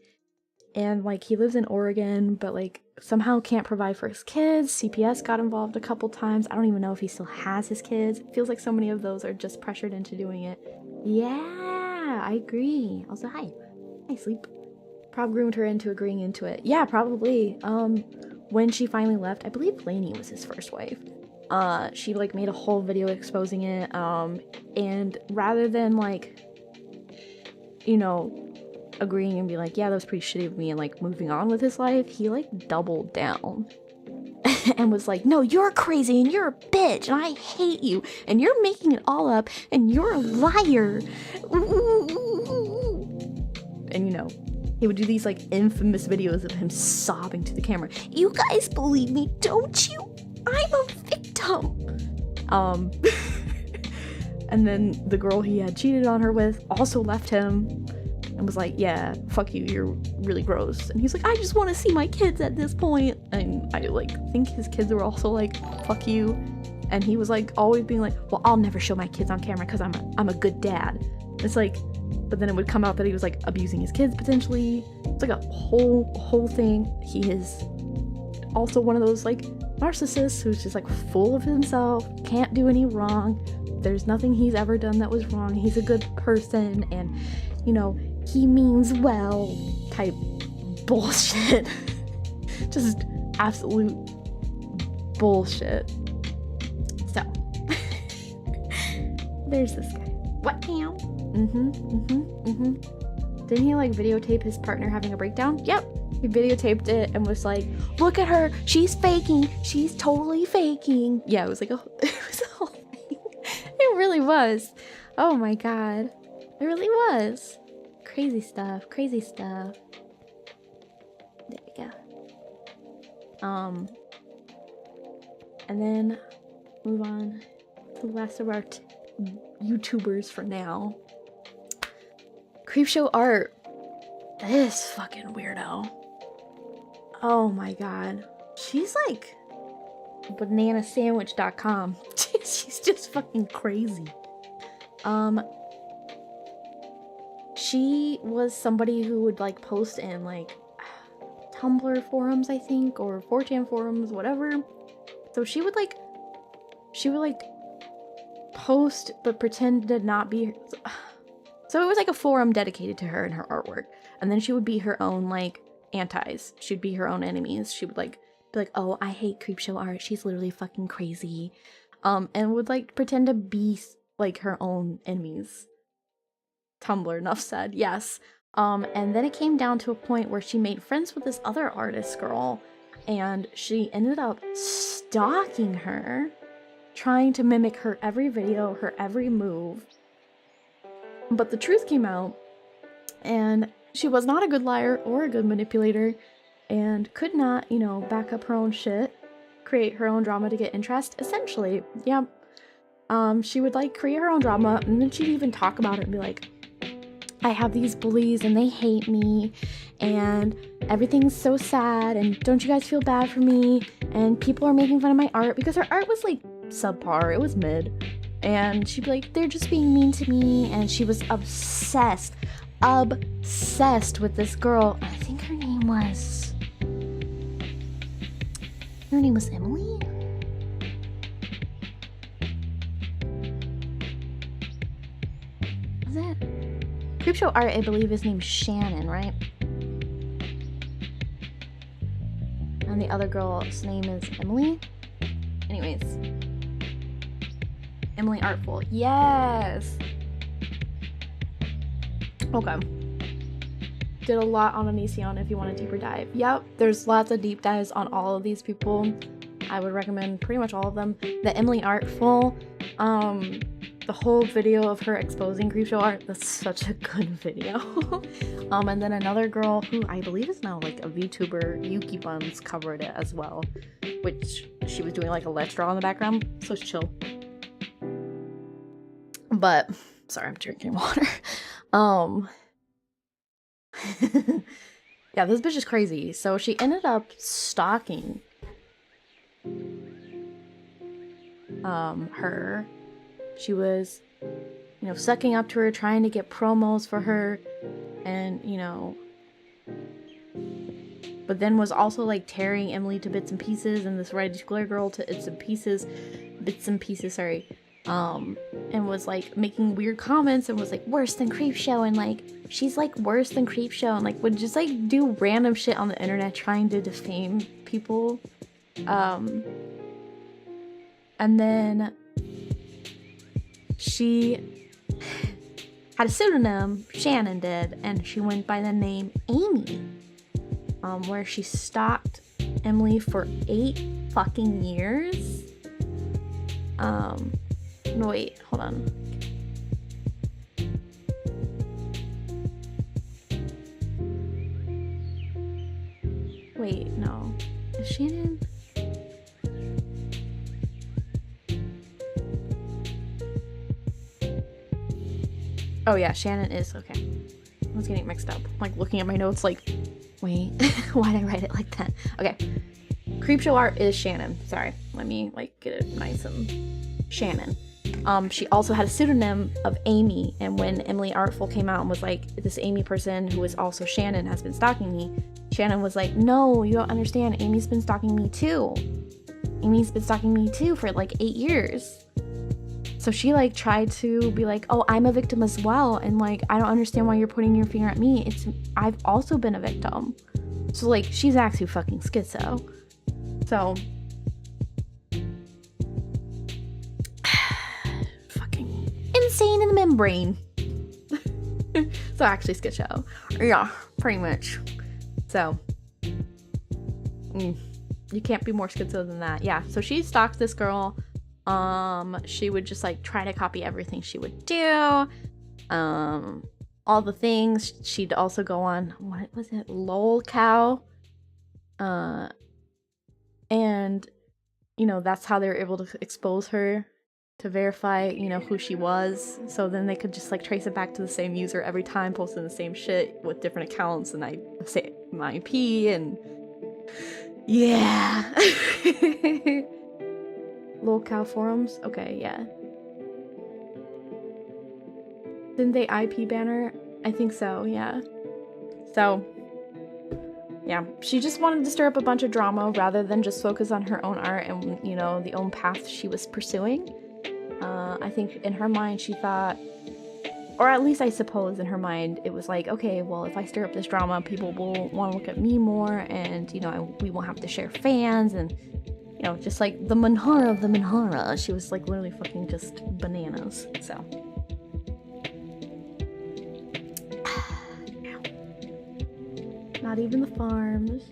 And like he lives in Oregon, but like somehow can't provide for his kids. CPS got involved a couple times. I don't even know if he still has his kids. It feels like so many of those are just pressured into doing it. Yeah, I agree. Also, hi. Hi, Sleep. Prob groomed her into agreeing into it. Yeah, probably. When she finally left, I believe Lainey was his first wife. She like made a whole video exposing it. And rather than like, you know, agreeing and be like, yeah, that was pretty shitty of me, and like moving on with his life, he like doubled down and was like, no, you're crazy and you're a bitch and I hate you and you're making it all up and you're a liar. And you know, he would do these like infamous videos of him sobbing to the camera. You guys believe me, don't you? I'm a victim. And then the girl he had cheated on her with also left him and was like, yeah, fuck you, you're really gross. And he's like, I just want to see my kids at this point. And I like think his kids were also like, fuck you. And he was like always being like, well, I'll never show my kids on camera because I'm a good dad. It's like, but then it would come out that he was like abusing his kids potentially. It's like a whole thing. He is also one of those like narcissists who's just like full of himself, can't do any wrong. There's nothing he's ever done that was wrong. He's a good person and, you know, he means well type bullshit. Just absolute bullshit. So, there's this guy. What now? Didn't he like videotape his partner having a breakdown? Yep. He videotaped it and was like, look at her, she's faking, she's totally faking. Yeah, it was like it was a whole thing. It really was. Oh my god. It really was. Crazy stuff, crazy stuff. There we go. And then move on to the last of our YouTubers for now. Creepshow Art. This fucking weirdo. Oh my god. She's like bananasandwich.com. She's just fucking crazy. She was somebody who would like post in like Tumblr forums, I think, or 4chan forums, whatever. So she would like post but pretend to not be her. So it was like a forum dedicated to her and her artwork. And then she would be her own like antis. She'd be her own enemies. She would like be like, oh, I hate Creepshow Art. She's literally fucking crazy. And would like pretend to be like her own enemies. Tumblr, enough said, yes. And then it came down to a point where she made friends with this other artist girl, and she ended up stalking her, trying to mimic her every video, her every move. But the truth came out, and she was not a good liar or a good manipulator, and could not, you know, back up her own shit, create her own drama to get interest, essentially. Yeah. She would like create her own drama, and then she'd even talk about it and be like, I have these bullies and they hate me and everything's so sad and don't you guys feel bad for me, and people are making fun of my art because her art was like subpar, it was mid, and she'd be like, they're just being mean to me. And she was obsessed with this girl. I think her name was Emily? Was it? Creepshow Art, I believe his name's Shannon, right? And the other girl's name is Emily? Anyways. Emily Artful. Yes! Okay. Did a lot on Onision if you want a deeper dive. Yep, there's lots of deep dives on all of these people. I would recommend pretty much all of them. The Emily Artful, the whole video of her exposing Creepshow Art, that's such a good video. And then another girl who I believe is now like a VTuber, Yuki Buns, covered it as well, which she was doing like a Let's Draw in the background, so it's chill. But, sorry, I'm drinking water. Yeah, this bitch is crazy. So she ended up stalking her. She was, you know, sucking up to her, trying to get promos for her, and, you know, but then was also like tearing Emily to bits and pieces and this Red Glare girl to bits and pieces, sorry. And was like making weird comments and was like worse than Creepshow, and like she's like worse than Creepshow, and like would just like do random shit on the internet trying to defame people. And then she had a pseudonym, Shannon did, and she went by the name Amy, where she stalked Emily for 8 fucking years. No, wait, hold on. Wait, no. Is Shannon? Oh yeah, Shannon is, okay. I was getting mixed up. Like looking at my notes like, wait, why did I write it like that? Okay. Creepshow art is Shannon. Sorry. Let me like get it nice and Shannon. She also had a pseudonym of Amy, and when Emily Artful came out and was like, this Amy person who is also Shannon has been stalking me, Shannon was like, no, you don't understand, Amy's been stalking me too. Amy's been stalking me too for like 8 years. So she like tried to be like, oh, I'm a victim as well, and like I don't understand why you're putting your finger at me. I've also been a victim. So like she's actually fucking schizo. So fucking insane in the membrane. So actually schizo. Yeah, pretty much. So you can't be more schizo than that. Yeah, so she stalked this girl. She would just like try to copy everything she would do. All the things. She'd also go on, what was it, Lol Cow. And you know, that's how they were able to expose her, to verify, you know, who she was. So then they could just like trace it back to the same user every time, posting the same shit with different accounts, and I say my IP, and yeah. Lol Cow forums? Okay, yeah. Didn't they IP ban her? I think so, yeah. So, yeah. She just wanted to stir up a bunch of drama rather than just focus on her own art and, you know, the own path she was pursuing. I think in her mind she thought, or at least I suppose in her mind, it was like, okay, well, if I stir up this drama, people will want to look at me more, and, you know, we won't have to share fans, and you know, just like the Manhara of the Manhara. She was like literally fucking just bananas. So. Not even the farms.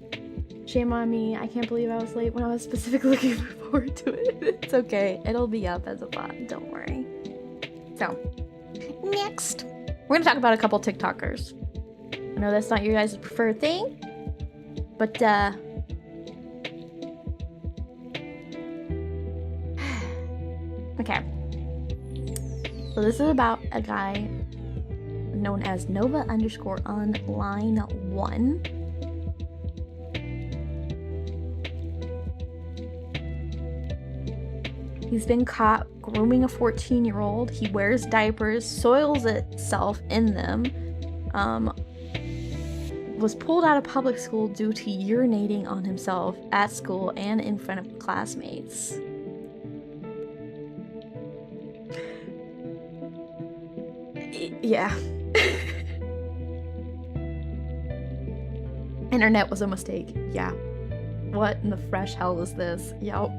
Shame on me. I can't believe I was late when I was specifically looking forward to it. It's okay. It'll be up as a bot. Don't worry. So, next. We're gonna talk about a couple TikTokers. I know that's not your guys' preferred thing, but okay, so this is about a guy known as Nova_online1. He's been caught grooming a 14-year-old. He wears diapers, soils itself in them, was pulled out of public school due to urinating on himself at school and in front of classmates. Yeah. Internet was a mistake. Yeah. What in the fresh hell is this? Yup.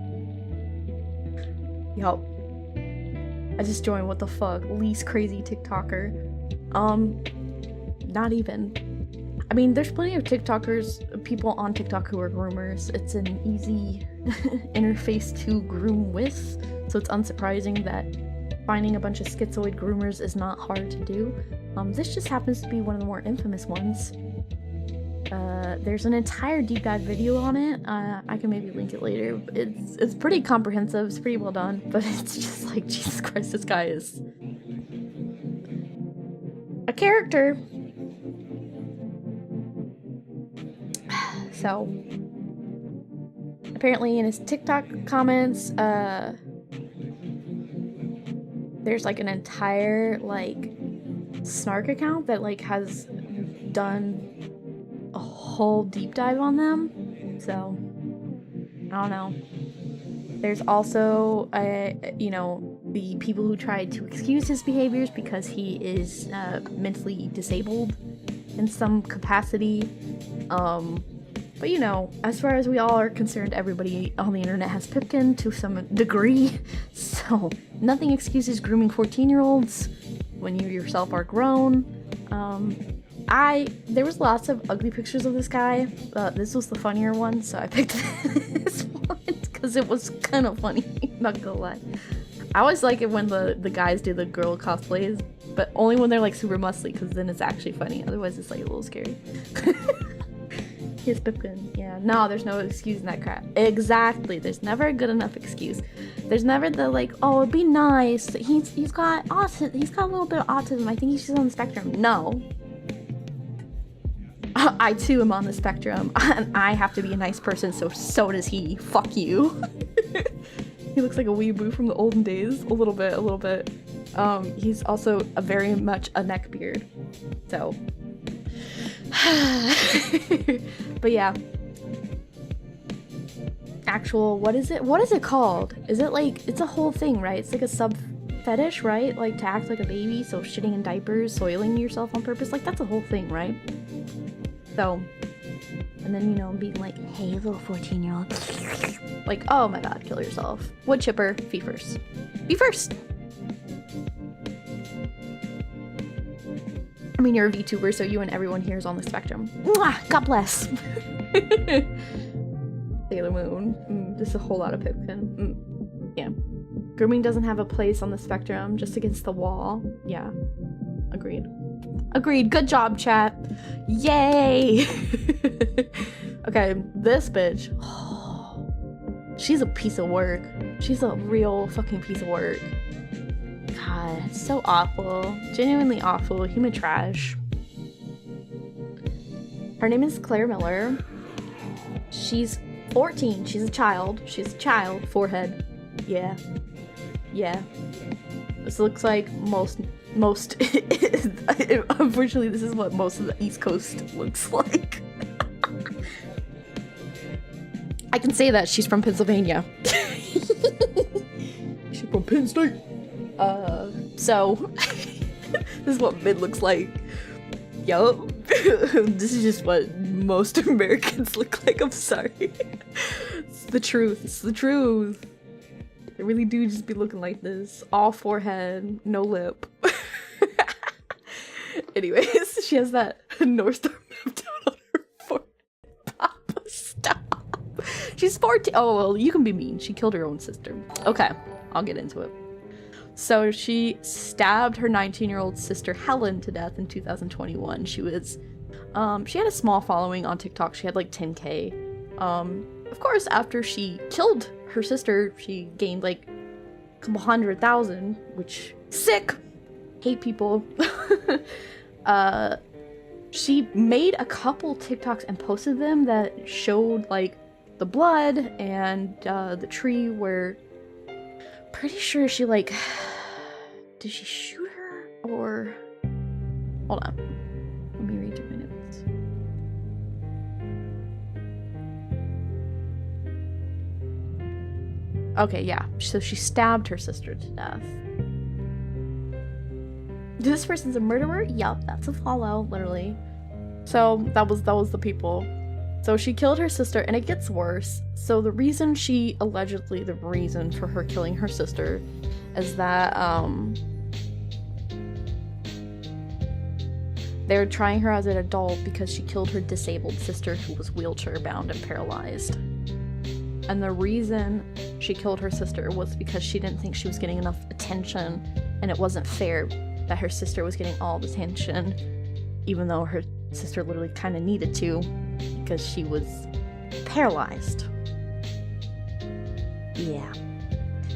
I just joined, what the fuck? Least crazy TikToker. Not even. I mean, there's plenty of TikTokers, people on TikTok who are groomers. It's an easy interface to groom with, so it's unsurprising that finding a bunch of schizoid groomers is not hard to do. This just happens to be one of the more infamous ones. There's an entire deep dive video on it. I can maybe link it later. It's pretty comprehensive, it's pretty well done, but it's just like, Jesus Christ, this guy is a character. So, apparently in his TikTok comments, there's like an entire like snark account that like has done a whole deep dive on them. So, I don't know. There's also, you know, the people who tried to excuse his behaviors because he is mentally disabled in some capacity. But you know, as far as we all are concerned, everybody on the internet has Pipkin to some degree. So nothing excuses grooming 14-year-olds when you yourself are grown. There was lots of ugly pictures of this guy. This was the funnier one, so I picked this one because it was kind of funny. Not gonna lie. I always like it when the guys do the girl cosplays, but only when they're like super muscly, because then it's actually funny. Otherwise, it's like a little scary. Here's Pipkin. Yeah, no, there's no excuse in that crap. Exactly. There's never a good enough excuse. There's never the like, oh, it'd be nice. He's got autism. He's got a little bit of autism. I think he's just on the spectrum. No. I too am on the spectrum, and I have to be a nice person, so does he. Fuck you. He looks like a weeaboo from the olden days. A little bit. He's also very much a neckbeard. So. But yeah. Actual, what is it called? Is it like, it's a whole thing, right? It's like a sub fetish, right? Like to act like a baby, so shitting in diapers, soiling yourself on purpose, like that's a whole thing, right? So, and then, you know, being like, hey, little 14-year-old. Like, oh my god, kill yourself. Wood chipper, be first. Be first! I mean, you're a VTuber, so you and everyone here is on the spectrum. Mwah! God bless! Sailor Moon. Just a whole lot of Pipkin. Yeah. Grooming doesn't have a place on the spectrum, just against the wall. Yeah. Agreed. Agreed. Good job, chat. Yay! Okay, this bitch. Oh, she's a piece of work. She's a real fucking piece of work. God, so awful. Genuinely awful. Human trash. Her name is Claire Miller. She's 14. She's a child. She's a child. Forehead. Yeah. Yeah. This looks like most unfortunately this is what most of the East Coast looks like. I can say that she's from Pennsylvania. She's from Penn State. So this is what mid looks like. Yup. This is just what most Americans look like. I'm sorry. It's the truth. It's the truth. They really do just be looking like this. All forehead, no lip. Anyways, she has that North Star map down on her forehead. Papa, stop. She's 14. Oh, well, you can be mean. She killed her own sister. Okay, I'll get into it. So she stabbed her 19-year-old sister Helen to death in 2021. She was, she had a small following on TikTok. She had like 10K. Of course, after she killed her sister, she gained like a couple 100,000, which, sick! Hate people. She made a couple TikToks and posted them that showed like the blood and the tree where, pretty sure she like, did she shoot her or, hold on, let me read through my notes. Okay, yeah, so she stabbed her sister to death. This person's a murderer? Yup, that's a follow, literally. So that was the people. So she killed her sister, and it gets worse. So the reason for her killing her sister is that they're trying her as an adult because she killed her disabled sister who was wheelchair bound and paralyzed. And the reason she killed her sister was because she didn't think she was getting enough attention, and it wasn't fair that her sister was getting all the attention, even though her sister literally kind of needed to, because she was paralyzed.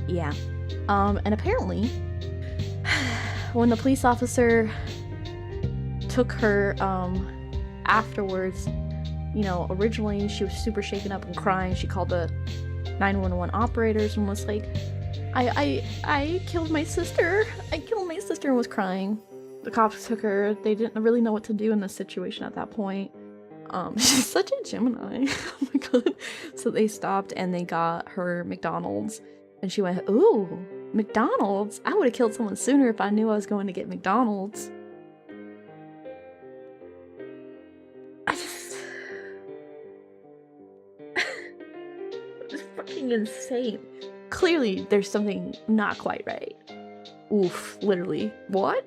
Yeah. And apparently, when the police officer took her, afterwards, you know, originally she was super shaken up and crying. She called the 911 operators and was like, I killed my sister. I killed my sister, and was crying. The cops took her. They didn't really know what to do in this situation at that point. She's such a Gemini. Oh my god. So they stopped and they got her McDonald's. And she went, ooh, McDonald's? I would have killed someone sooner if I knew I was going to get McDonald's. It's fucking insane. Clearly, there's something not quite right. Oof, literally. What?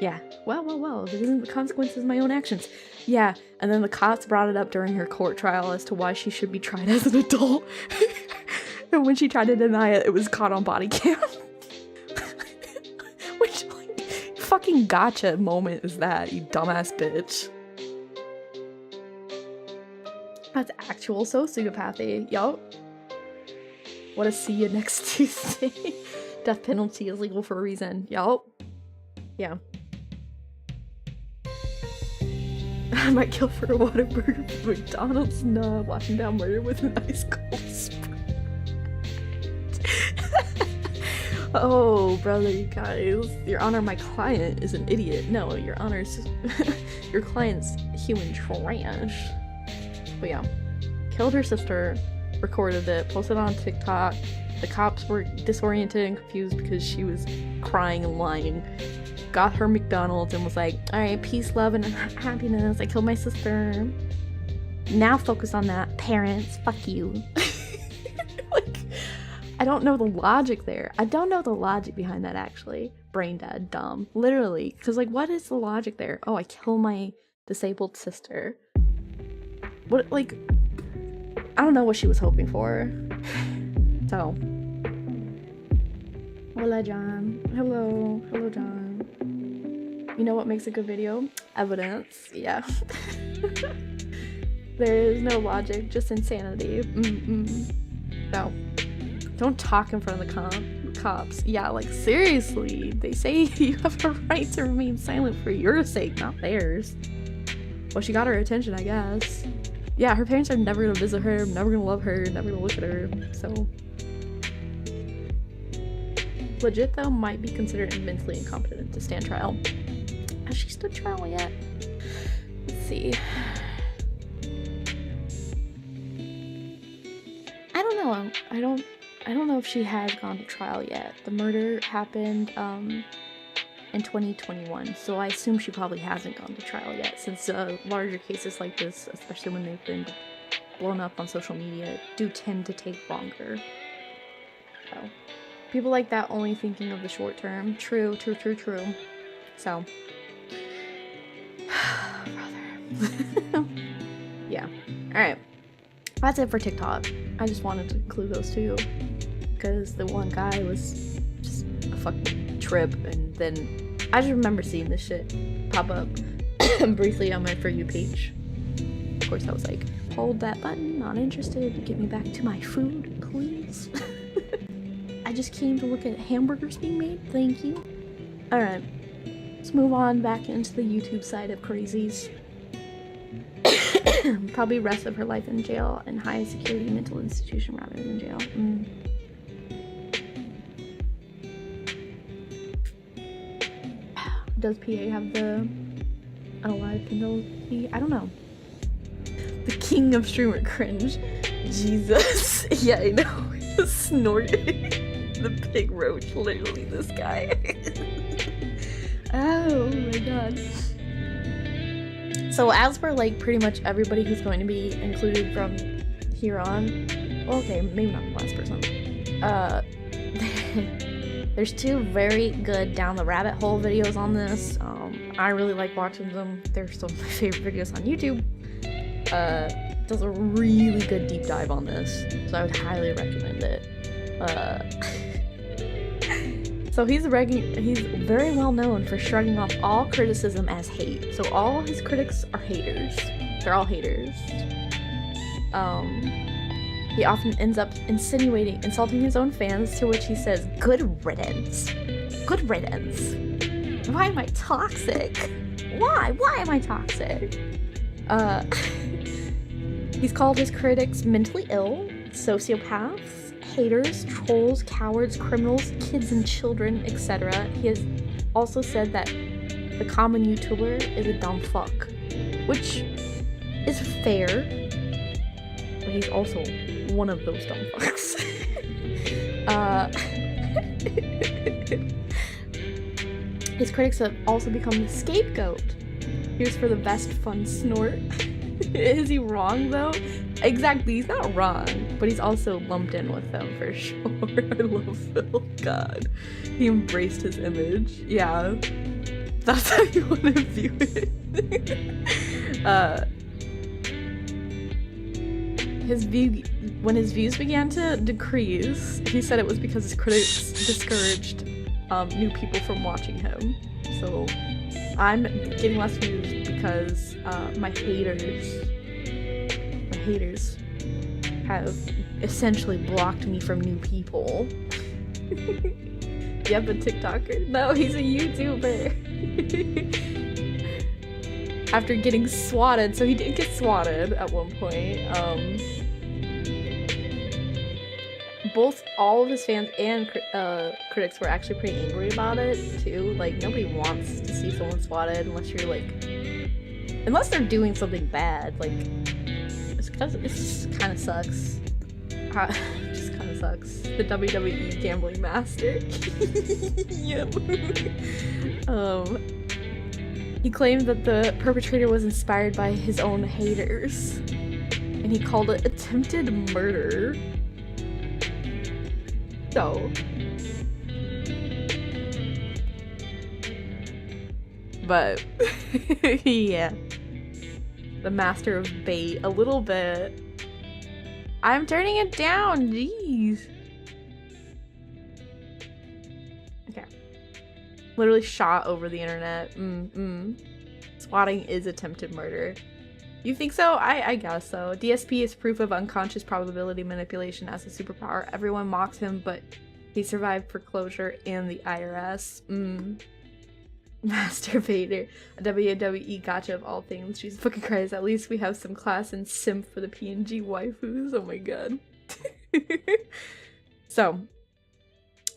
Yeah. Well, this isn't the consequences of my own actions. Yeah, and then the cops brought it up during her court trial as to why she should be tried as an adult. And when she tried to deny it, it was caught on body cam. Which, like, fucking gotcha moment is that, you dumbass bitch. That's actual sociopathy. Yup. What a see you next Tuesday. Death penalty is legal for a reason. Yup. Yeah. I might kill for a Whataburger from McDonald's. Nah, washing down murder with an ice cold Sprite. Oh, brother, you guys. Your Honor, my client is an idiot. No, your Honor's... your client's human trash. But yeah. Killed her sister, recorded it, posted it on TikTok. The cops were disoriented and confused because she was crying and lying. Got her McDonald's and was like, alright, peace, love, and happiness. I killed my sister. Now focus on that. Parents, fuck you. Like, I don't know the logic there. I don't know the logic behind that, actually. Brain dead, dumb. Literally. Because, like, what is the logic there? Oh, I kill my disabled sister. What, like, I don't know what she was hoping for. So. Hola, John. Hello. Hello, John. You know what makes a good video? Evidence. Yeah. There is no logic, just insanity. No. Don't talk in front of the cops. Yeah, like, seriously. They say you have a right to remain silent for your sake, not theirs. Well, she got her attention, I guess. Yeah, her parents are never gonna visit her, never gonna love her, never gonna look at her, so... Legit, though, might be considered mentally incompetent to stand trial. Has she stood trial yet? Let's see. I don't know. I don't know if she has gone to trial yet. The murder happened in 2021, so I assume she probably hasn't gone to trial yet, since larger cases like this, especially when they've been blown up on social media, do tend to take longer. So, people like that only thinking of the short term. True. So, brother. Yeah. Alright. That's it for TikTok. I just wanted to include those two, because the one guy was just a fucking trip, and then I just remember seeing this shit pop up briefly on my For You page. Of course, I was like, hold that button, not interested, get me back to my food, please. I just came to look at hamburgers being made, thank you. Alright, let's move on back into the YouTube side of crazies. Probably rest of her life in jail and high security mental institution rather than jail. Does PA have the unalive penalty? I don't know. The king of streamer cringe. Jesus. Yeah, I know. Snorted. The pig roach. Literally this guy. Oh my god. So as for like pretty much everybody who's going to be included from here on, okay, maybe not the last person. There's two very good down the rabbit hole videos on this. I really like watching them. They're some of my favorite videos on YouTube. Does a really good deep dive on this, so I would highly recommend it. So he's very well known for shrugging off all criticism as hate. So all his critics are haters. They're all haters. He often ends up insulting his own fans, to which he says, "Good riddance. Good riddance. Why am I toxic? Why am I toxic?" He's called his critics mentally ill, sociopaths, haters, trolls, cowards, criminals, kids and children, etc. He has also said that the common YouTuber is a dumb fuck, which is fair, but he's also one of those dumb fucks. His critics have also become the scapegoat. Here's for the best fun snort. Is he wrong though? Exactly, he's not wrong, but he's also lumped in with them for sure. I love Phil. God, he embraced his image. Yeah, that's how you want to view it. When his views began to decrease, he said it was because his critics discouraged new people from watching him. So I'm getting less views because my haters have essentially blocked me from new people. Yep, a TikToker. No, he's a YouTuber. After getting swatted, so he did get swatted at one point. All of his fans and critics were actually pretty angry about it too. Like, nobody wants to see someone swatted unless you're like, unless they're doing something bad. Like, it just kind of sucks. It just kind of sucks. The WWE gambling master. Yep. He claimed that the perpetrator was inspired by his own haters, and he called it attempted murder. So, but yeah, the master of bait a little bit. I'm turning it down, jeez. Okay, literally shot over the internet. Swatting is attempted murder. You think so? I guess so. DSP is proof of unconscious probability manipulation as a superpower. Everyone mocks him, but he survived foreclosure and the IRS. Masturbator. A WWE gotcha of all things. Jesus fucking Christ. At least we have some class and simp for the PNG waifus. Oh my god. So,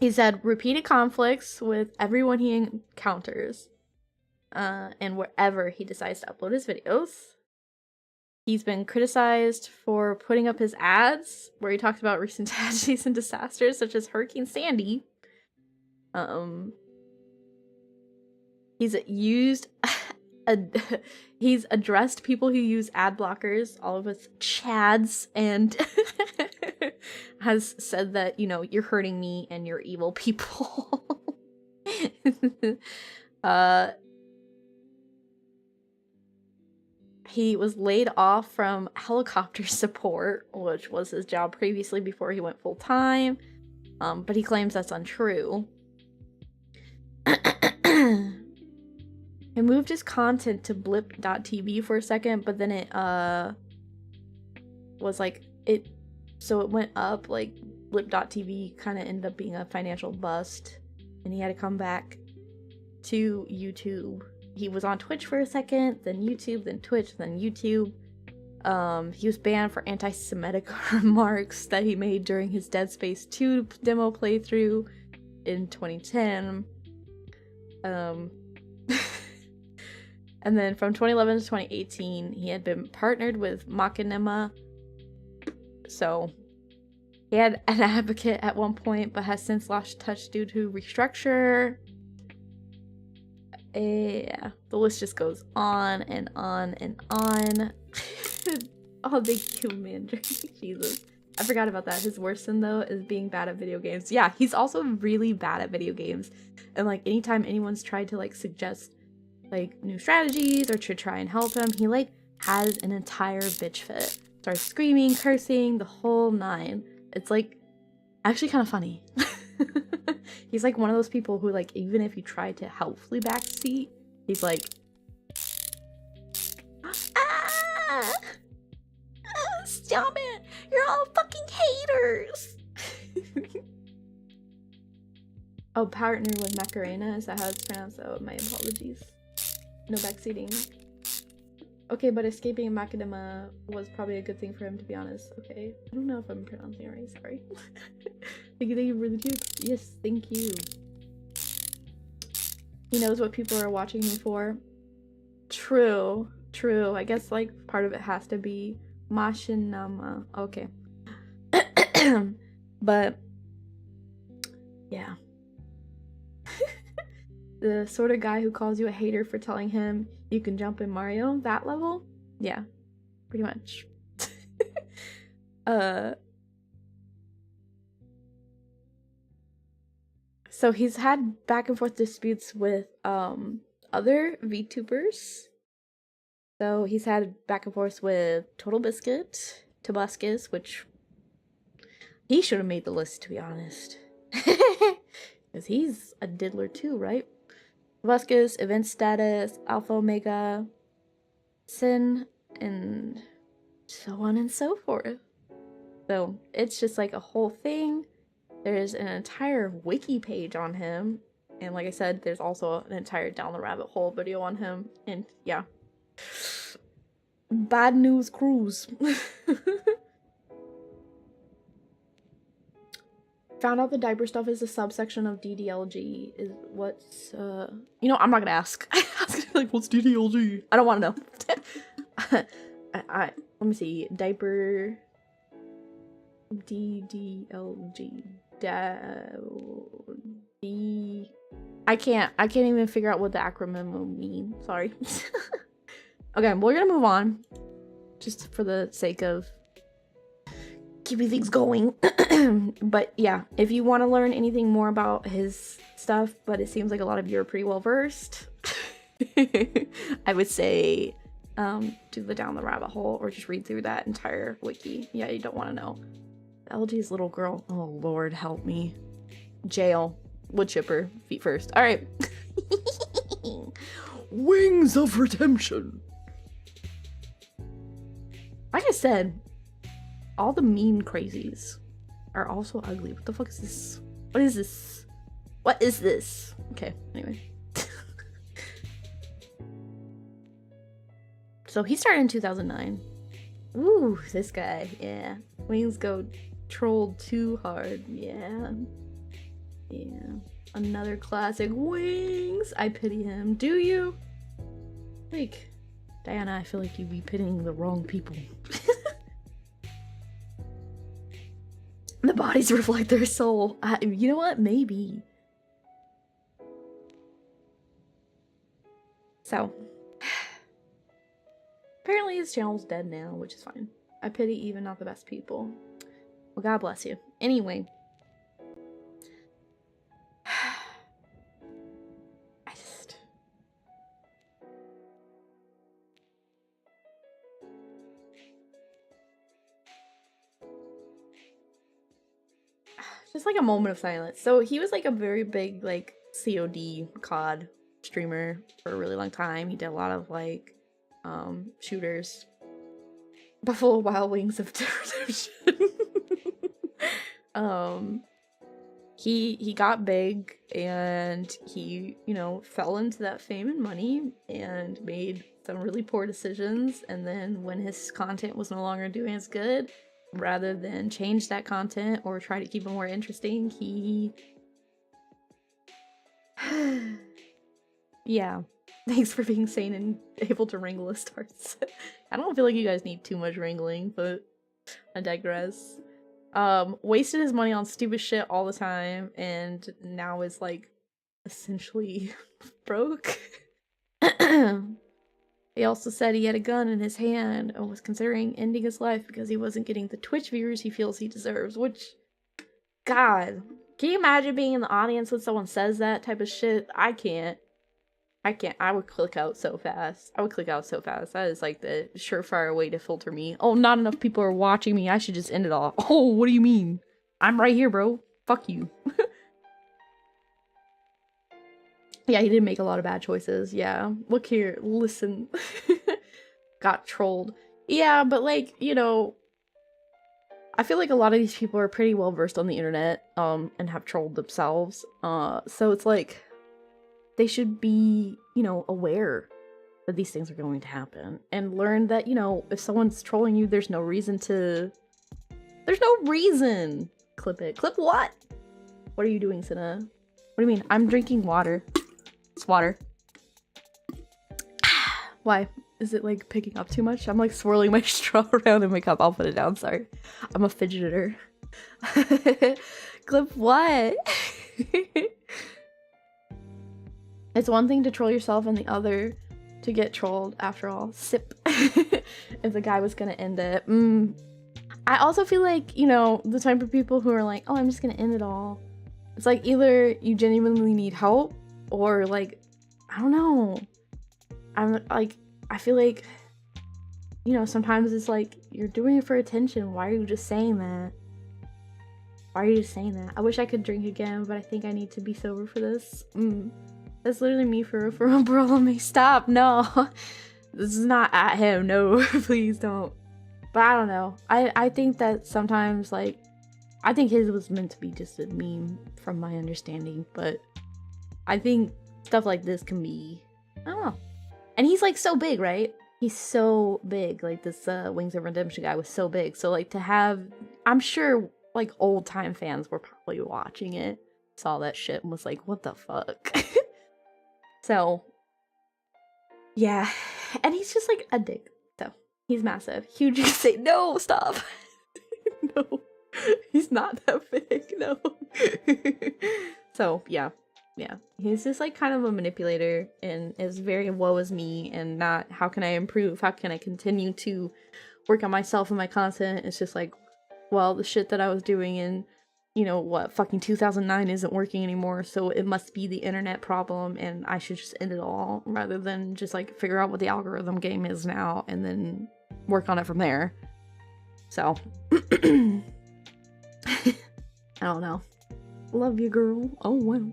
he said repeated conflicts with everyone he encounters. And wherever he decides to upload his videos. He's been criticized for putting up his ads where he talks about recent tragedies and disasters such as Hurricane Sandy. He's addressed people who use ad blockers, all of us chads, and has said that, you know, you're hurting me and you're evil people. He was laid off from helicopter support, which was his job previously before he went full-time, but he claims that's untrue. He moved his content to blip.tv for a second, but then it was like, so it went up, like blip.tv kind of ended up being a financial bust, and he had to come back to YouTube. He was on Twitch for a second, then YouTube, then Twitch, then YouTube. He was banned for anti-Semitic remarks that he made during his Dead Space 2 demo playthrough in 2010. And then from 2011 to 2018, he had been partnered with Machinima. So he had an advocate at one point, but has since lost touch due to restructure. Yeah, the list just goes on and on and on. Oh, thank you, man. Jesus. I forgot about that. His worst sin, though, is being bad at video games. Yeah, he's also really bad at video games. And, like, anytime anyone's tried to, like, suggest, like, new strategies or to try and help him, he, like, has an entire bitch fit. Starts screaming, cursing, the whole nine. It's, like, actually kind of funny. He's like one of those people who, like, even if you try to helpfully backseat, he's like, stop it! You're all fucking haters! Oh, partner with Macarena, is that how it's pronounced? Oh, my apologies. No backseating. Okay, but escaping Machinima was probably a good thing for him, to be honest. Okay, I don't know if I'm pronouncing it right, sorry. Thank you for the tips. Yes, thank you. He knows what people are watching me for. True. True. I guess like part of it has to be Mashinama. Okay. But yeah. The sort of guy who calls you a hater for telling him you can jump in Mario, that level? Yeah. Pretty much. So he's had back and forth disputes with other VTubers. So he's had back and forth with Total Biscuit, Tobuscus, which he should have made the list, to be honest. Because he's a diddler too, right? Tobuscus, Event Status, Alpha Omega, Sin, and so on and so forth. So it's just like a whole thing. There's an entire wiki page on him. And like I said, there's also an entire Down the Rabbit Hole video on him. And yeah. Bad news cruise. Found out the diaper stuff is a subsection of DDLG. Is what's you know, I'm not gonna ask. I was gonna be like, what's DDLG? I don't want to know. Let me see. Diaper DDLG. I can't even figure out what the acronym mean. Sorry. Okay, we're gonna move on. Just for the sake of keeping things going. But yeah, if you want to learn anything more about his stuff, but it seems like a lot of you are pretty well versed, I would say do the Down the Rabbit Hole or just read through that entire wiki. Yeah, you don't want to know. LG's little girl. Oh Lord, help me. Jail. Wood chipper. Feet first. All right. Wings of Redemption. Like I said, all the mean crazies are also ugly. What the fuck is this? What is this? What is this? Okay, anyway. So he started in 2009. Ooh, this guy. Yeah. Wings go trolled too hard. Yeah. Yeah. Another classic. Wings. I pity him. Do you? Like, Diana, I feel like you be pitying the wrong people. The bodies reflect their soul. You know what? Maybe. So, apparently his channel's dead now, which is fine. I pity even not the best people. Well, God bless you. Anyway. Just like a moment of silence. So he was like a very big like COD streamer for a really long time. He did a lot of like shooters. Buffalo Wild Wings of Redemption. He got big and he, you know, fell into that fame and money and made some really poor decisions, and then when his content was no longer doing as good, rather than change that content or try to keep it more interesting, he yeah, thanks for being sane and able to wrangle his starts. I don't feel like you guys need too much wrangling, but I digress. Wasted his money on stupid shit all the time and now is like essentially broke. He also said he had a gun in his hand and was considering ending his life because he wasn't getting the Twitch viewers he feels he deserves, which, God, can you imagine being in the audience when someone says that type of shit? I can't. I would click out so fast. That is like the surefire way to filter me. Oh, not enough people are watching me. I should just end it all. Oh, what do you mean? I'm right here, bro. Fuck you. Yeah, he did make a lot of bad choices. Yeah. Look here. Listen. Got trolled. Yeah, but like, you know, I feel like a lot of these people are pretty well versed on the internet, and have trolled themselves. So it's like, they should be, you know, aware that these things are going to happen and learn that, you know, if someone's trolling you, there's no reason. Clip it. Clip what? What are you doing, Sena? What do you mean? I'm drinking water. It's water. Why? Is it like picking up too much? I'm like swirling my straw around in my cup. I'll put it down, sorry. I'm a fidgeter. Clip what? It's one thing to troll yourself and the other to get trolled after all. Sip. If the guy was gonna end it. I also feel like, you know, the type of people who are like, oh, I'm just gonna end it all. It's like either you genuinely need help or like, I don't know. I'm like, I feel like, you know, sometimes it's like, you're doing it for attention. Why are you just saying that? Why are you just saying that? I wish I could drink again, but I think I need to be sober for this. That's literally me for a problem. Stop, no. This is not at him, no, please don't. But I don't know. I think that sometimes, like, I think his was meant to be just a meme from my understanding, but I think stuff like this can be, I don't know. And he's like so big, right? He's so big. Like this Wings of Redemption guy was so big. So like to have, I'm sure like old time fans were probably watching it, saw that shit and was like, what the fuck? So yeah. And he's just like a dick. So he's massive. Huge. You say, no, stop. No, he's not that big. No. So yeah. Yeah, he's just like kind of a manipulator and is very woe is me and not how can I improve? How can I continue to work on myself and my content? It's just like, well, the shit that I was doing in, you know, what, fucking 2009 isn't working anymore, so it must be the internet problem and I should just end it all rather than just like figure out what the algorithm game is now and then work on it from there. So, I don't know. Love you, girl. Oh, wow.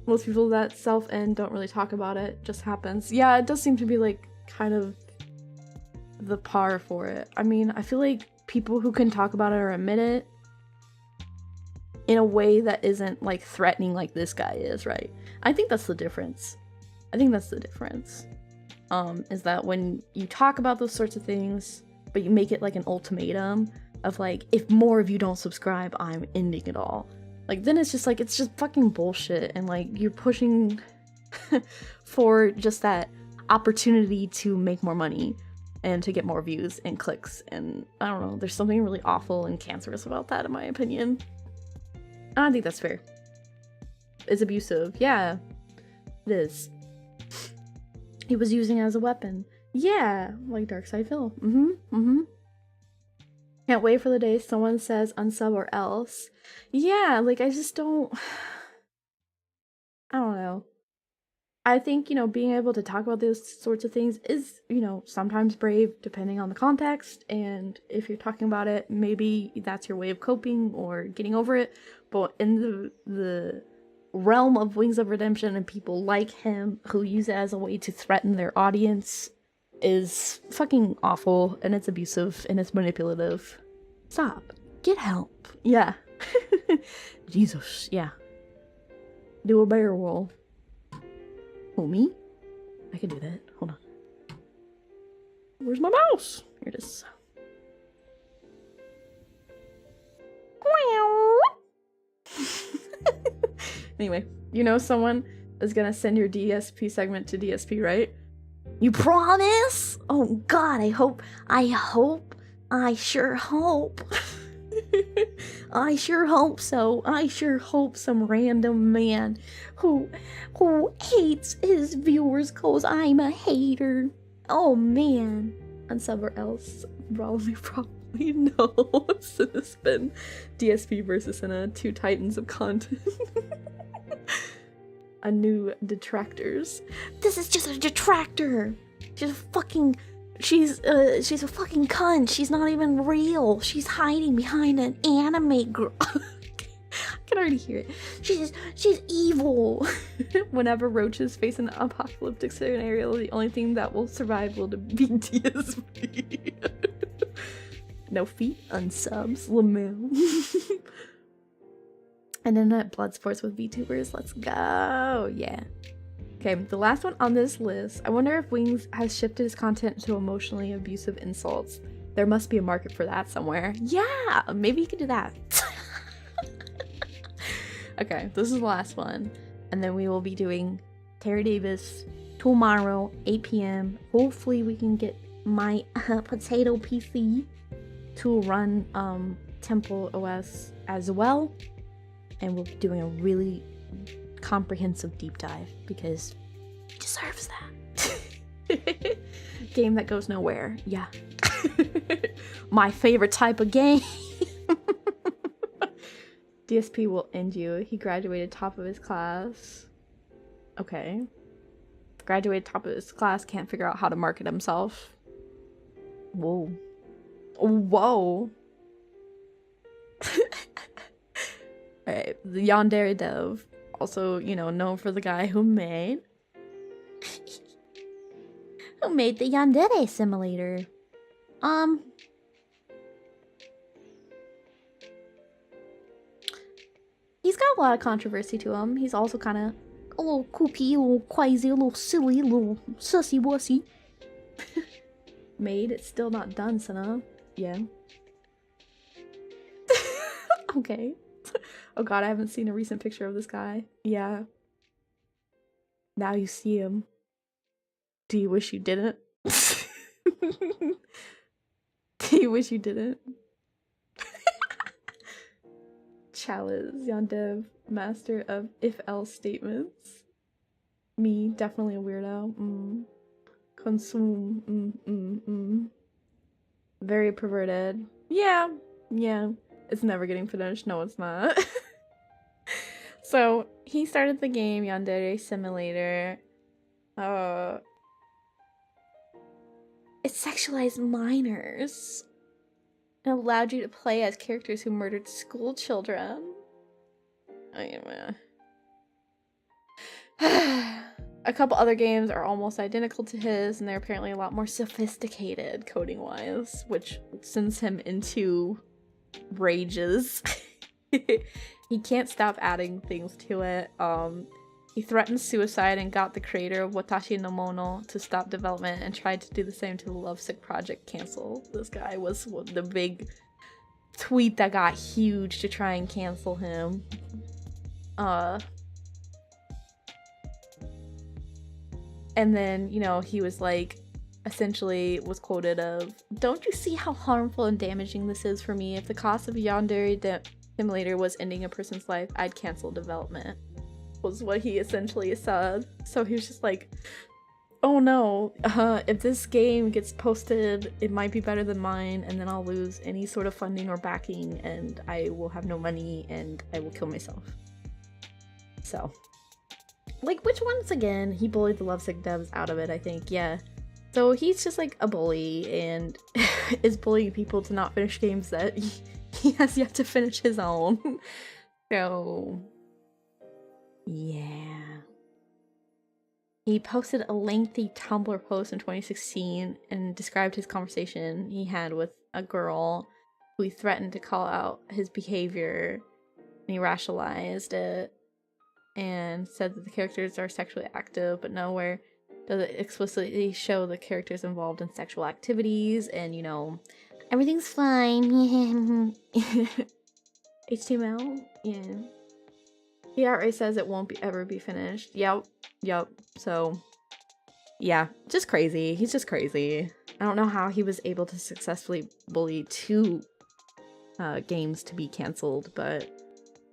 Most people that self-end don't really talk about it. Just happens. Yeah, it does seem to be like kind of the par for it. I mean, I feel like people who can talk about it or admit it in a way that isn't like threatening like this guy is, right? I think that's the difference. I think that's the difference. Is that when you talk about those sorts of things, but you make it like an ultimatum of like, if more of you don't subscribe, I'm ending it all. Like, then it's just like, it's just fucking bullshit. And like, you're pushing for just that opportunity to make more money and to get more views and clicks. And I don't know, there's something really awful and cancerous about that, in my opinion. I don't think that's fair. It's abusive. Yeah, it is. He was using it as a weapon. Yeah, like Darkside Phil. Can't wait for the day someone says unsub or else. Yeah, like I just don't, I don't know. I think, you know, being able to talk about those sorts of things is, you know, sometimes brave depending on the context. And if you're talking about it, maybe that's your way of coping or getting over it. But in the realm of Wings of Redemption and people like him who use it as a way to threaten their audience is fucking awful, and it's abusive and it's manipulative. Stop. Get help. Yeah. Jesus. Yeah. Do a bear roll. Oh, me? I can do that. Hold on. Where's my mouse? Here it is. Anyway, you know someone is gonna send your DSP segment to DSP, right? You promise? Oh god, I sure hope. I sure hope so. I sure hope some random man who hates his viewers cause I'm a hater. Oh man. Unsub or else. Probably no. Sena's been DSP versus Sena, two titans of content. A new detractors. This is just a detractor. She's a fucking cunt. She's not even real. She's hiding behind an anime girl. I can already hear it. She's evil. Whenever roaches face an apocalyptic scenario, the only thing that will survive will be DSP. No feet, unsubs, Lamel. And then blood sports with VTubers. Let's go. Yeah. Okay, the last one on this list. I wonder if Wings has shifted his content to emotionally abusive insults. There must be a market for that somewhere. Yeah, maybe you could do that. Okay, this is the last one. And then we will be doing Terry Davis tomorrow, 8 p.m. Hopefully we can get my potato PC to run Temple OS as well. And we'll be doing a really comprehensive deep dive because he deserves that. Game that goes nowhere. Yeah. My favorite type of game. DSP will end you. He graduated top of his class. Okay. Graduated top of his class, can't figure out how to market himself. Whoa. Whoa. Alright, the Yandere Dev. Also, you know, known for the guy who made the Yandere simulator. He's got a lot of controversy to him. He's also kind of a little koopy, a little crazy, a little silly, a little sussy wussy. Made, it's still not done, Sena. Yeah. Okay. Oh god, I haven't seen a recent picture of this guy. Yeah. Now you see him. Do you wish you didn't? Do you wish you didn't? Chalice, Yandev, master of if-else statements. Me, definitely a weirdo. Consume. Very perverted. Yeah. It's never getting finished. No, it's not. So, he started the game, Yandere Simulator. It sexualized minors. It allowed you to play as characters who murdered school children. A couple other games are almost identical to his, and they're apparently a lot more sophisticated coding-wise, which sends him into rages. He can't stop adding things to it. He threatened suicide and got the creator of Watashi no Mono to stop development and tried to do the same to the Lovesick project cancel. This guy was the big tweet that got huge to try and cancel him. And then, you know, he was like, essentially was quoted of, "Don't you see how harmful and damaging this is for me? If the cost of a Yandere Simulator was ending a person's life, I'd cancel development," was what he essentially said. So he was just like, oh no, if this game gets posted, it might be better than mine, and then I'll lose any sort of funding or backing, and I will have no money, and I will kill myself. So, like, which once again, he bullied the Lovesick devs out of it, I think, yeah. So he's just like a bully, and is bullying people to not finish games that he has yet to finish his own. So, yeah. He posted a lengthy Tumblr post in 2016 and described his conversation he had with a girl who he threatened to call out his behavior, and he rationalized it and said that the characters are sexually active, but nowhere does it explicitly show the characters involved in sexual activities, and, you know, everything's fine. HTML? Yeah. He outright says it won't ever be finished. Yep. So, yeah, just crazy. He's just crazy. I don't know how he was able to successfully bully 2 games to be cancelled, but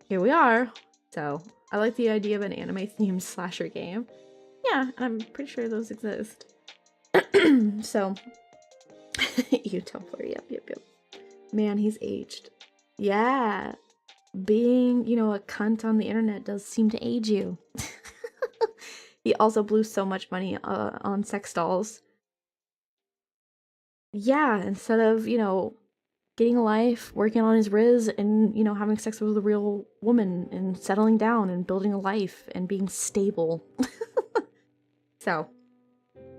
here we are. So, I like the idea of an anime-themed slasher game. Yeah, I'm pretty sure those exist. So, you Tumblr, yep. Man, he's aged. Yeah. Being, you know, a cunt on the internet does seem to age you. He also blew so much money on sex dolls. Yeah, instead of, you know, getting a life, working on his riz, and, you know, having sex with a real woman, and settling down, and building a life, and being stable. So,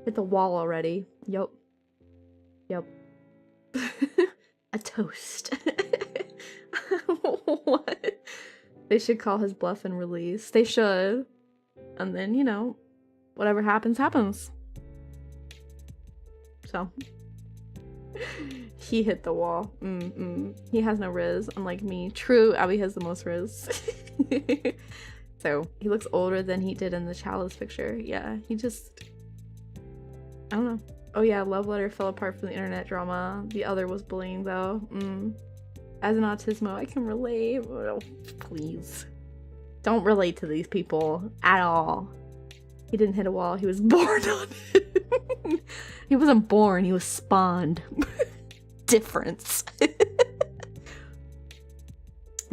hit the wall already. Yup. A toast. What? They should call his bluff and release. They should. And then, you know, whatever happens, happens. So. He hit the wall. He has no riz, unlike me. True, Abby has the most riz. So, he looks older than he did in the Chalice picture. Yeah, he just I don't know. Oh yeah, Love Letter fell apart from the internet drama. The other was bullying though. As an autismo, I can relate. Oh, please. Don't relate to these people at all. He didn't hit a wall, he was born on it. He wasn't born, he was spawned. Difference.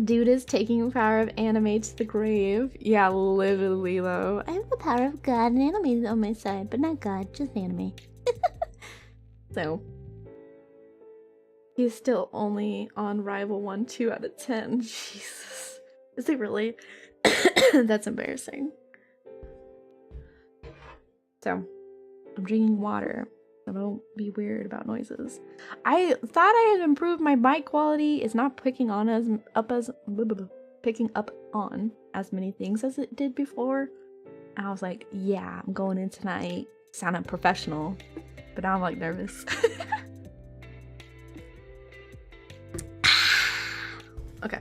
Dude is taking the power of anime to the grave. Yeah, literally though. I have the power of God and anime on my side, but not God, just anime. So he's still only on Rival 1 2 out of 10. Jesus. Is he really? That's embarrassing. So I'm drinking water. So don't be weird about noises. I thought I had improved my mic quality. It's not picking on as many things as it did before. And I was like, yeah, I'm going in tonight sounding professional. But now I'm like nervous. Okay.